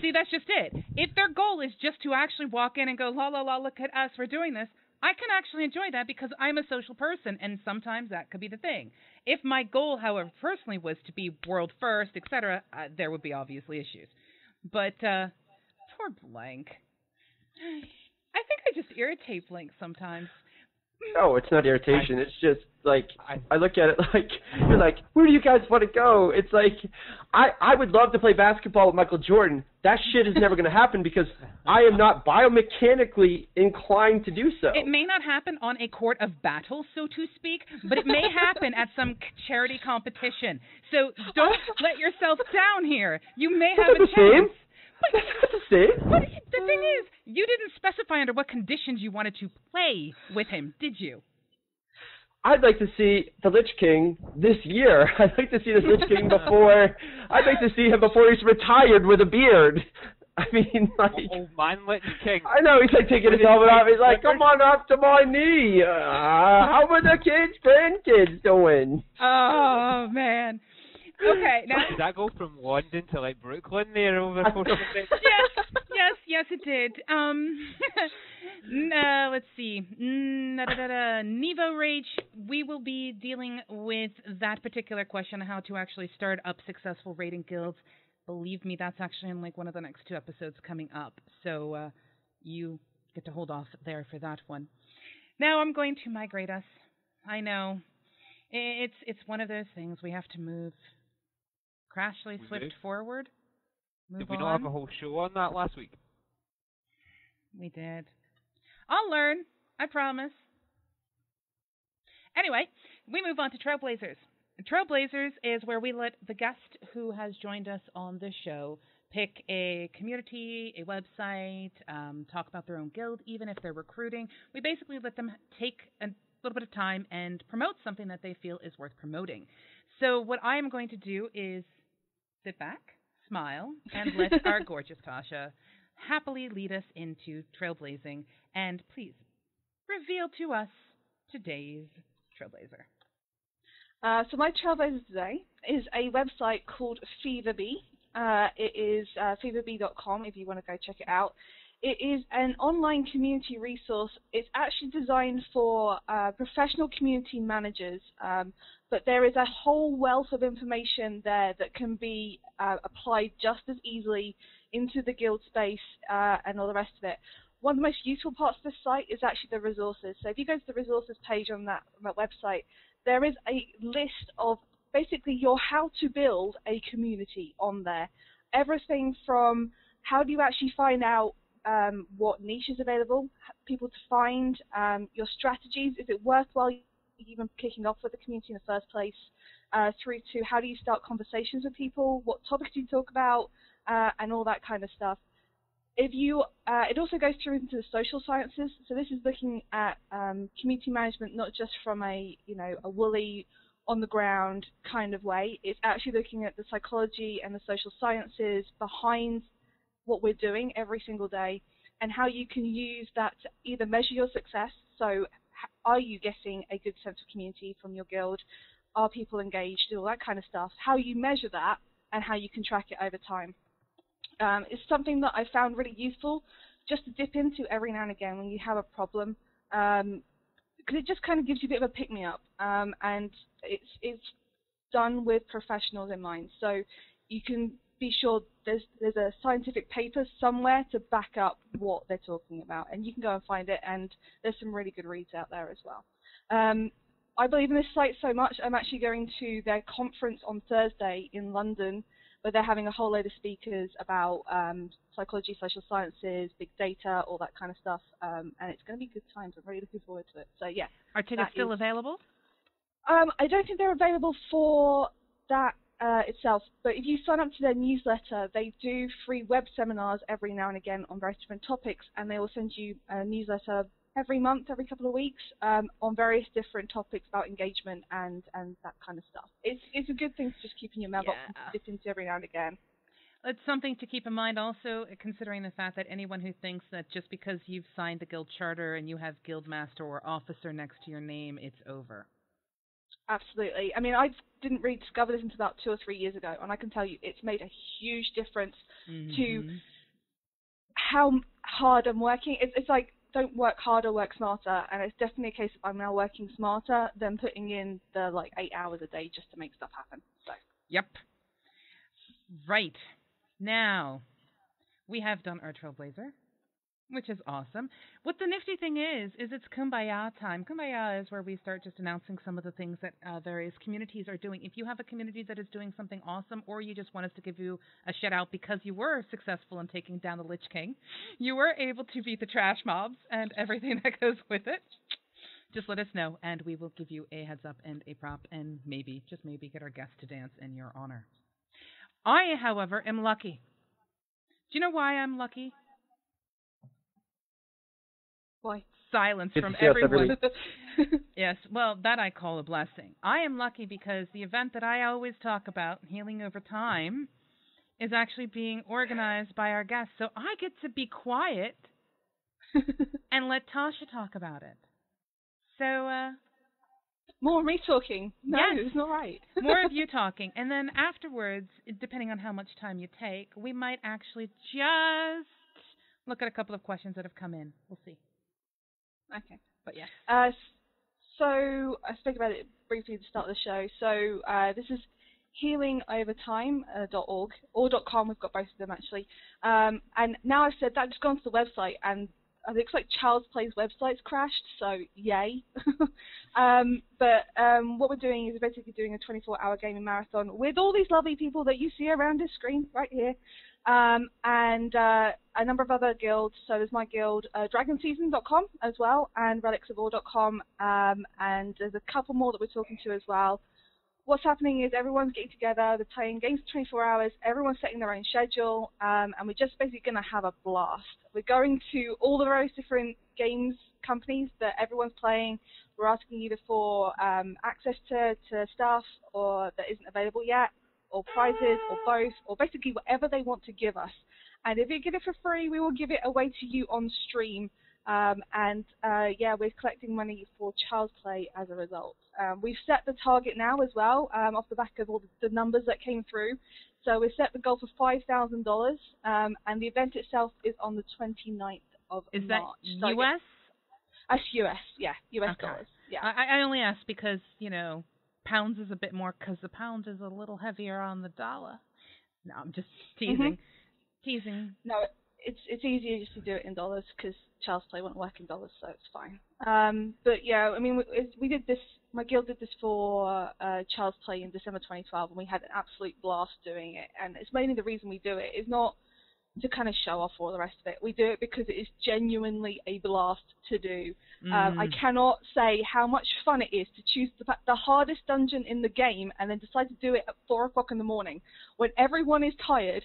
see, that's just it. If their goal is just to actually walk in and go, la, la, la, look at us, we're doing this, I can actually enjoy that because I'm a social person, and sometimes that could be the thing. If my goal, however, personally was to be world first, etc., there would be obviously issues. But poor Blank. I think I just irritate Blank sometimes. No, it's not irritation. It's just like I look at it like you're like, where do you guys want to go? It's like I would love to play basketball with Michael Jordan. That shit is never going to happen because I am not biomechanically inclined to do so. It may not happen on a court of battle, so to speak, but it may happen at some charity competition. So don't let yourself down here. You may have a chance. But the thing is, you didn't specify under what conditions you wanted to play with him, did you? I'd like to see the Lich King this year. I'd like to see the Lich King before. I'd like to see him before he's retired with a beard. I mean, like. Old man Lich King. I know, he's like taking his helmet off. He's like, come on up to my knee. How are the grandkids doing? Oh, man. Okay, now did that go from London to like Brooklyn there over the course of it? Yes, it did. Let's see. Nevo Rage, we will be dealing with that particular question on how to actually start up successful raiding guilds. Believe me, that's actually in like one of the next 2 episodes coming up. So you get to hold off there for that one. Now I'm going to migrate us. I know. It's one of those things we have to move. Crashly swift forward. Did we not have a whole show on that last week? We did. I'll learn. I promise. Anyway, we move on to Trailblazers. Trailblazers is where we let the guest who has joined us on this show pick a community, a website, talk about their own guild, even if they're recruiting. We basically let them take a little bit of time and promote something that they feel is worth promoting. So what I am going to do is sit back, smile, and let our gorgeous Tasha happily lead us into trailblazing. And please, reveal to us today's Trailblazer. So my Trailblazer today is a website called Feverbee. It is feverbee.com if you want to go check it out. It is an online community resource. It's actually designed for professional community managers, but there is a whole wealth of information there that can be applied just as easily into the guild space and all the rest of it. One of the most useful parts of this site is actually the resources. So if you go to the resources page on that website, there is a list of basically your how to build a community on there. Everything from how do you actually find out what niche is available, people to find, your strategies, is it worthwhile even kicking off with the community in the first place, through to how do you start conversations with people, what topics do you talk about, and all that kind of stuff. If you, it also goes through into the social sciences, so this is looking at community management not just from a woolly, on the ground kind of way. It's actually looking at the psychology and the social sciences behind what we're doing every single day, and how you can use that to either measure your success. So are you getting a good sense of community from your guild? Are people engaged? All that kind of stuff. How you measure that and how you can track it over time. It's something that I found really useful just to dip into every now and again when you have a problem, because it just kind of gives you a bit of a pick-me-up, and it's done with professionals in mind. So you can be sure there's a scientific paper somewhere to back up what they're talking about, and you can go and find it, and there's some really good reads out there as well. I believe in this site so much, I'm actually going to their conference on Thursday in London, where they're having a whole load of speakers about psychology, social sciences, big data, all that kind of stuff, and it's going to be good times. I'm really looking forward to it. So yeah. Are tickets still available? I don't think they're available for that itself, but if you sign up to their newsletter, they do free web seminars every now and again on various different topics, and they will send you a newsletter every month, every couple of weeks, on various different topics about engagement and that kind of stuff. It's a good thing to just keep in your mailbox and dip into every now and again. It's something to keep in mind also, considering the fact that anyone who thinks that just because you've signed the guild charter and you have guildmaster or officer next to your name, it's over. Absolutely. I mean, I didn't really discover this until about 2 or 3 years ago, and I can tell you it's made a huge difference to how hard I'm working. It's like, don't work harder, work smarter, and it's definitely a case of I'm now working smarter than putting in the 8 hours a day just to make stuff happen. So. Yep. Right. Now, we have done our Trailblazer, which is awesome. What the nifty thing is it's Kumbaya time. Kumbaya is where we start just announcing some of the things that various communities are doing. If you have a community that is doing something awesome, or you just want us to give you a shout out because you were successful in taking down the Lich King, you were able to beat the trash mobs and everything that goes with it, just let us know, and we will give you a heads up and a prop, and maybe, just maybe, get our guest to dance in your honor. I, however, am lucky. Do you know why I'm lucky? Why? Silence from everyone. Yes, well, that I call a blessing. I am lucky because the event that I always talk about, Healing Over Time, is actually being organized by our guests. So I get to be quiet and let Tasha talk about it. So, more of me talking. No, yes. It's not right. More of you talking. And then afterwards, depending on how much time you take, we might actually just look at a couple of questions that have come in. We'll see. Okay. But yes. So I spoke about it briefly at the start of the show. So this is healingovertime.org or .com. We've got both of them actually. And now I've said that, just gone to the website, and it looks like Child's Play's website's crashed, so yay. But what we're doing is basically doing a 24-hour gaming marathon with all these lovely people that you see around this screen right here. And a number of other guilds. So there's my guild, dragonseason.com as well, and relicsofall.com, and there's a couple more that we're talking to as well. What's happening is everyone's getting together, they're playing games for 24 hours, everyone's setting their own schedule, and we're just basically going to have a blast. We're going to all the various different games companies that everyone's playing. We're asking either for access to stuff or that isn't available yet, or prizes, or both, or basically whatever they want to give us. And if you get it for free, we will give it away to you on stream. Yeah, we're collecting money for Child's Play as a result. We've set the target now as well, off the back of all the numbers that came through. So we've set the goal for $5,000, and the event itself is on the 29th of March. Is that so US? That's US, yeah, US okay. dollars. Yeah. I only ask because, you know, pounds is a bit more, because the pound is a little heavier on the dollar. No, I'm just teasing. Teasing. No, it's easier just to do it in dollars because Child's Play won't work in dollars, so it's fine. But yeah, I mean, we did this. My guild did this for Child's Play in December 2012, and we had an absolute blast doing it. And it's mainly the reason we do it is not to kind of show off all the rest of it. We do it because it is genuinely a blast to do. I cannot say how much fun it is to choose the hardest dungeon in the game and then decide to do it at 4 o'clock in the morning when everyone is tired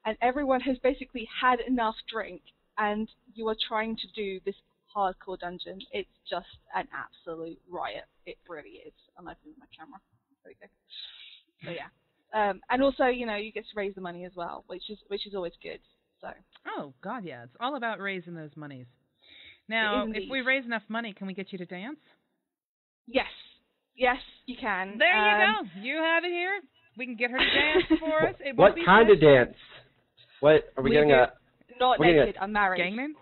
and everyone has basically had enough drink, and you are trying to do this hardcore dungeon. It's just an absolute riot. It really is. I'm opening my camera. There we go. So yeah. And also, you know, you get to raise the money as well, which is always good. So. Oh God, yeah, it's all about raising those monies. Now, if we raise enough money, can we get you to dance? Yes, you can. There you go. You have it here. We can get her to dance for us. It what kind of dance? What are we getting a? Not naked. I'm married. Gangman.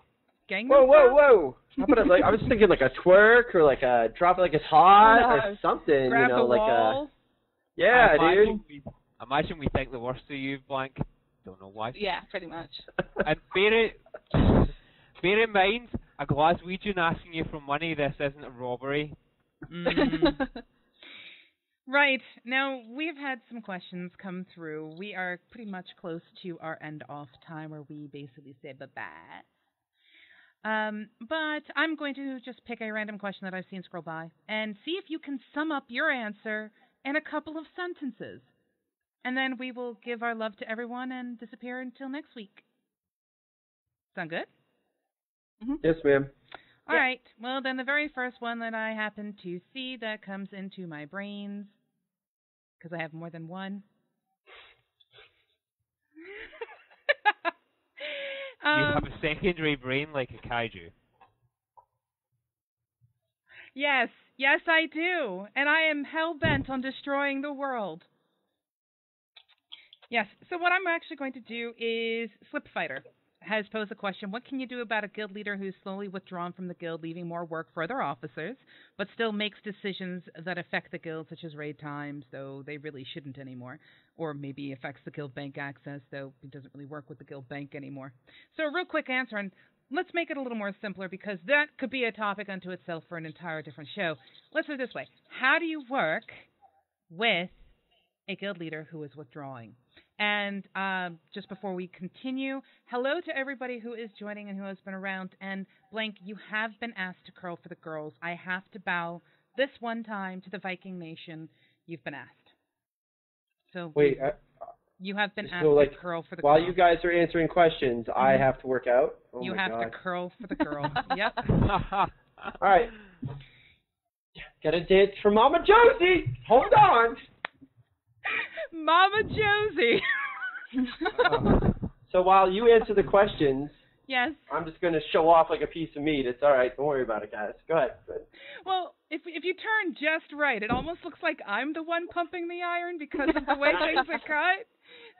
Whoa! How about I was thinking like a twerk or like a drop it like it's hot or something. Grab you know, the like wall. a. Yeah, dude. Imagine we think the worst of you, Blank. Don't know why. Yeah, pretty much. And bear in mind, a Glaswegian asking you for money. This isn't a robbery. Right. Now, we've had some questions come through. We are pretty much close to our end-off time where we basically say bye-bye. But I'm going to just pick a random question that I've seen scroll by and see if you can sum up your answer in a couple of sentences. And then we will give our love to everyone and disappear until next week. Sound good? Mm-hmm. Yes, ma'am. All right. Well, then the very first one that I happen to see that comes into my brains, because I have more than one. You have a secondary brain like a kaiju. Yes, I do. And I am hell-bent on destroying the world. Yes, so what I'm actually going to do is Slipfighter has posed a question. What can you do about a guild leader who's slowly withdrawn from the guild, leaving more work for other officers, but still makes decisions that affect the guild, such as raid times, though they really shouldn't anymore, or maybe affects the guild bank access, though he doesn't really work with the guild bank anymore. So a real quick answer, and let's make it a little more simpler, because that could be a topic unto itself for an entire different show. Let's put it this way. How do you work with a guild leader who is withdrawing? And just before we continue, hello to everybody who is joining and who has been around. And Blank, you have been asked to curl for the girls. I have to bow this one time to the Viking Nation. You've been asked. So wait, you have been asked to curl for the while girls. While you guys are answering questions, I have to work out? Oh you my have God. to curl for the girls. Yep. All right. Gotta dance for Mama Josie. Hold on. Mama Josie. So while you answer the questions, yes, I'm just going to show off like a piece of meat. It's all right. Don't worry about it, guys. Go ahead. Well, if you turn just right, it almost looks like I'm the one pumping the iron because of the way things are cut.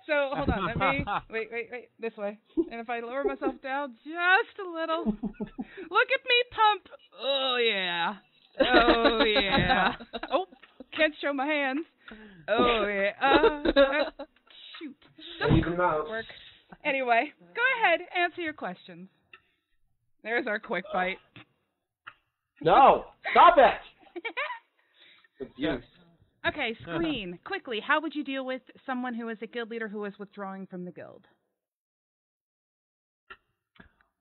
So hold on. Let me wait. This way. And if I lower myself down just a little, look at me pump. Oh yeah. Oh yeah. Oh, can't show my hands. Oh yeah. Shoot. Even mouse. Work. Anyway, go ahead. Answer your questions. There's our quick bite. No, stop it. Abuse. Okay, Screen. Quickly, how would you deal with someone who is a guild leader who is withdrawing from the guild?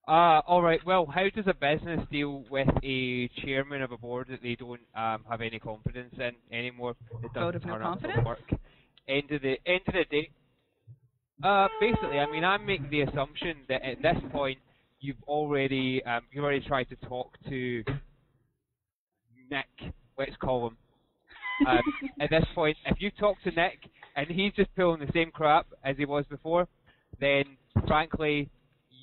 All right. Well, how does a business deal with a chairman of a board that they don't have any confidence in anymore? That doesn't turn up for work. End of the day. Basically, I mean, I'm making the assumption that at this point you've already tried to talk to Nick. Let's call him. At this point, if you talk to Nick and he's just pulling the same crap as he was before, then frankly,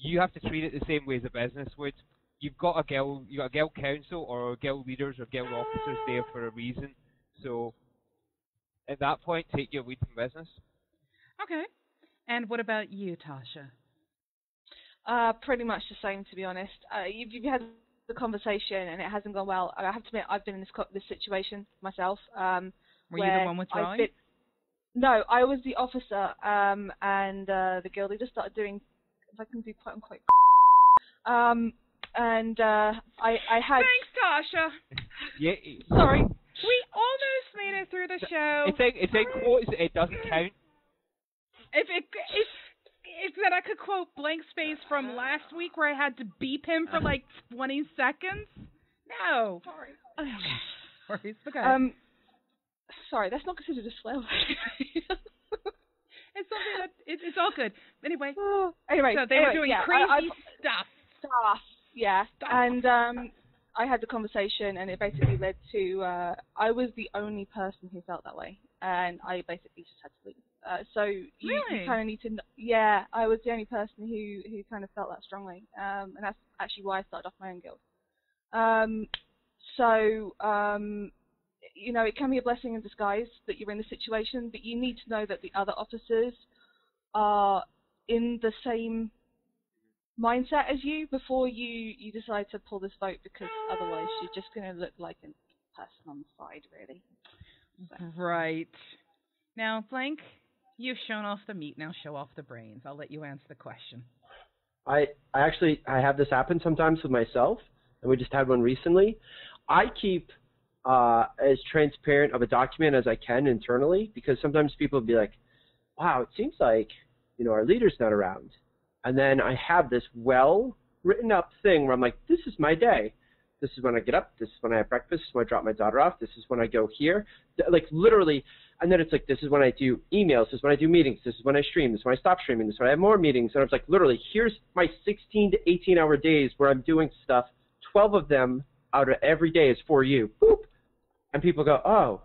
you have to treat it the same way as a business would. You've got a guild council or guild leaders or guild officers there for a reason. So at that point, take your lead from business. Okay. And what about you, Tasha? Pretty much the same, to be honest. You've had the conversation and it hasn't gone well. I have to admit, I've been in this situation myself. Were you the one withdrawing? No, I was the officer, and the guild leader started doing, if I can be quote unquote, and I had. Thanks, Tasha. Yeah. Sorry. We almost made it through the show. It's in quotes. It doesn't count. If that I could quote Blankspace from last week where I had to beep him for like 20 seconds. No. Sorry. Sorry. Okay. Sorry, that's not considered a swear word. It's something that it's all good. Anyway. Anyway, so they were doing crazy stuff. Yeah. And I had the conversation, and it basically led to I was the only person who felt that way, and I basically just had to leave. So you kind of need to. Yeah, I was the only person who kind of felt that strongly, and that's actually why I started off my own guild. You know, it can be a blessing in disguise that you're in the situation, but you need to know that the other officers are in the same mindset as you before you decide to pull this vote, because otherwise you're just going to look like a person on the side, really. So. Right. Now, Blank, you've shown off the meat, now show off the brains. I'll let you answer the question. I have this happen sometimes with myself, and we just had one recently. I keep as transparent of a document as I can internally, because sometimes people will be like, wow, it seems like, you know, our leader's not around. And then I have this well-written up thing where I'm like, this is my day. This is when I get up. This is when I have breakfast. This is when I drop my daughter off. This is when I go here. Like, literally. And then it's like, this is when I do emails. This is when I do meetings. This is when I stream. This is when I stop streaming. This is when I have more meetings. And I was like, literally, here's my 16 to 18-hour days where I'm doing stuff. 12 of them out of every day is for you. Boop. And people go, oh,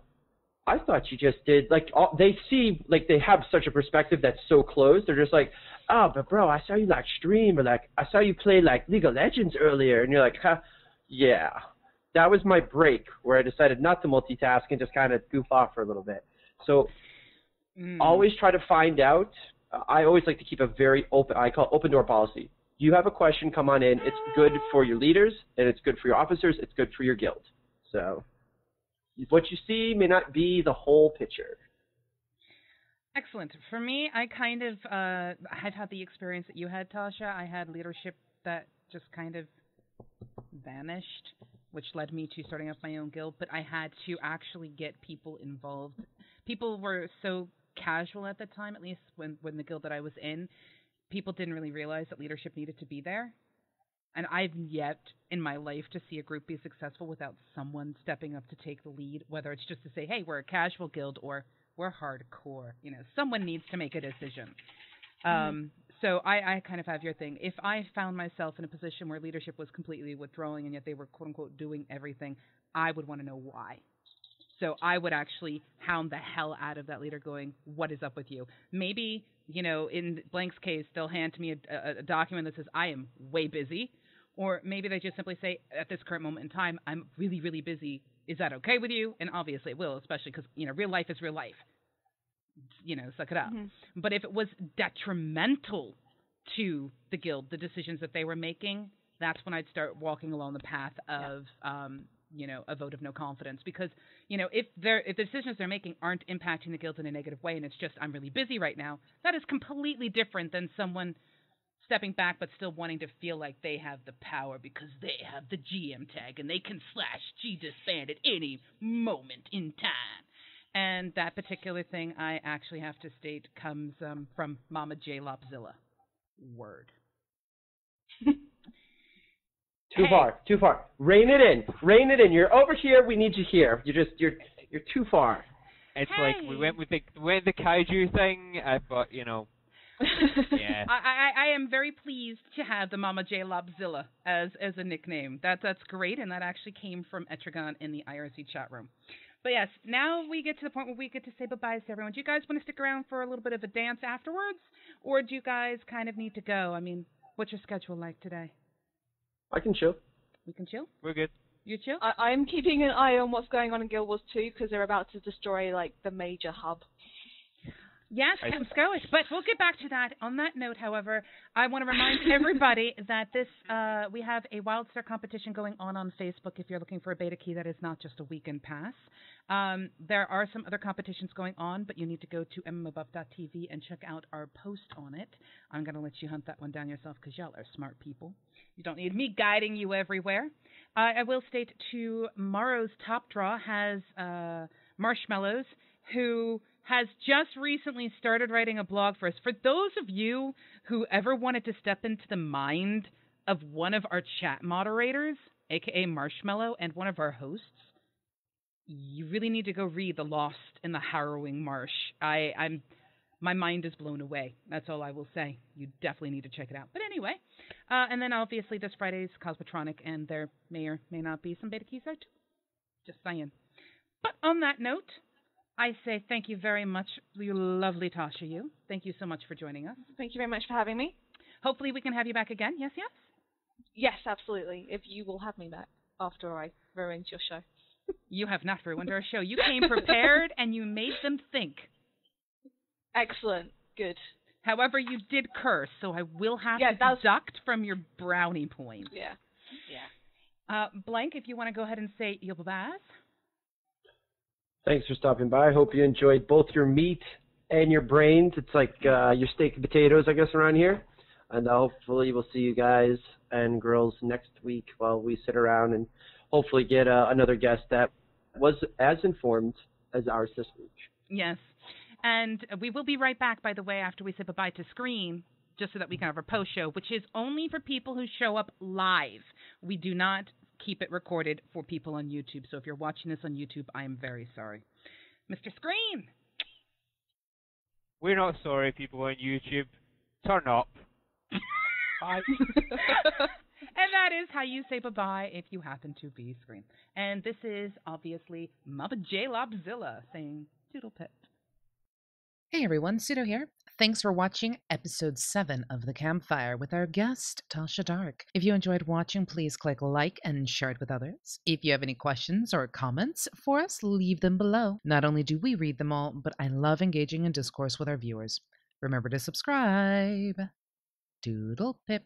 I thought you just did. Like, they see, like, they have such a perspective that's so close. They're just like, oh, but bro, I saw you, like, stream. Or, like, I saw you play, like, League of Legends earlier. And you're like, huh, yeah. That was my break where I decided not to multitask and just kind of goof off for a little bit. So always try to find out. I always like to keep a very open, I call it open door policy. You have a question, come on in. It's good for your leaders, and it's good for your officers. It's good for your guild. So what you see may not be the whole picture. Excellent. For me, I kind of had the experience that you had, Tasha. I had leadership that just kind of vanished, which led me to starting up my own guild, but I had to actually get people involved. People were so casual at the time, at least when the guild that I was in, people didn't really realize that leadership needed to be there. And I've yet in my life to see a group be successful without someone stepping up to take the lead, whether it's just to say, hey, we're a casual guild or we're hardcore. You know, someone needs to make a decision. So I kind of have your thing. If I found myself in a position where leadership was completely withdrawing and yet they were, quote-unquote, doing everything, I would want to know why. So I would actually hound the hell out of that leader going, what is up with you? Maybe, you know, in Blank's case, they'll hand to me a document that says, I am way busy. Or maybe they just simply say, at this current moment in time, I'm really, really busy. Is that okay with you? And obviously it will, especially because, you know, real life is real life. You know, suck it up. But if it was detrimental to the guild, the decisions that they were making, that's when I'd start walking along the path of, you know, a vote of no confidence. Because, you know, if the decisions they're making aren't impacting the guild in a negative way and it's just, I'm really busy right now, that is completely different than someone stepping back but still wanting to feel like they have the power because they have the GM tag and they can slash G disband at any moment in time. And that particular thing, I actually have to state, comes from Mama J Lopzilla. Word. Too far. Rein it in. You're over here. We need you here. You're too far. It's like we went with the kaiju thing, but you know. Yeah. I am very pleased to have the Mama J Lopzilla as a nickname. That's great, and that actually came from Etrigan in the IRC chat room. But yes, now we get to the point where we get to say bye-byes to everyone. Do you guys want to stick around for a little bit of a dance afterwards? Or do you guys kind of need to go? I mean, what's your schedule like today? I can chill. We can chill? We're good. You chill? I'm keeping an eye on what's going on in Guild Wars 2 because they're about to destroy, like, the major hub. Yes, go it. But we'll get back to that. On that note, however, I want to remind everybody that we have a WildStar competition going on Facebook if you're looking for a beta key that is not just a weekend pass. There are some other competitions going on, but you need to go to MMOBuff.TV and check out our post on it. I'm going to let you hunt that one down yourself because y'all are smart people. You don't need me guiding you everywhere. I will state tomorrow's top draw has Marshmallows, who has just recently started writing a blog for us. For those of you who ever wanted to step into the mind of one of our chat moderators, a.k.a. Marshmallow, and one of our hosts, you really need to go read The Lost and the Harrowing Marsh. My mind is blown away. That's all I will say. You definitely need to check it out. But anyway, and then obviously this Friday's Cosmotronic, and there may or may not be some beta keys out too. Just saying. But on that note, I say thank you very much, you lovely Tasha. You. Thank you so much for joining us. Thank you very much for having me. Hopefully we can have you back again. Yes, yes? Yes, absolutely. If you will have me back after I ruined your show. You have not ruined our show. You came prepared and you made them think. Excellent. Good. However, you did curse, so I will have to deduct from your brownie points. Yeah. Blank, if you want to go ahead and say Yilbaz. Thanks for stopping by. I hope you enjoyed both your meat and your brains. It's like your steak and potatoes, I guess, around here. And hopefully we'll see you guys and girls next week while we sit around and hopefully get another guest that was as informed as our sisters. Yes. And we will be right back, by the way, after we say bye-bye to Screen, just so that we can have our post show, which is only for people who show up live. We do not keep it recorded for people on YouTube. So if you're watching this on YouTube, I am very sorry. Mr. Screen! We're not sorry, people on YouTube. Turn up. Bye. And that is how you say bye-bye if you happen to be Screen. And this is obviously Mama J Lobzilla saying Doodle Pip. Hey everyone, Pseudo here. Thanks for watching episode 7 of The Campfire with our guest, Tasha Darke. If you enjoyed watching, please click like and share it with others. If you have any questions or comments for us, leave them below. Not only do we read them all, but I love engaging in discourse with our viewers. Remember to subscribe. Doodle pip.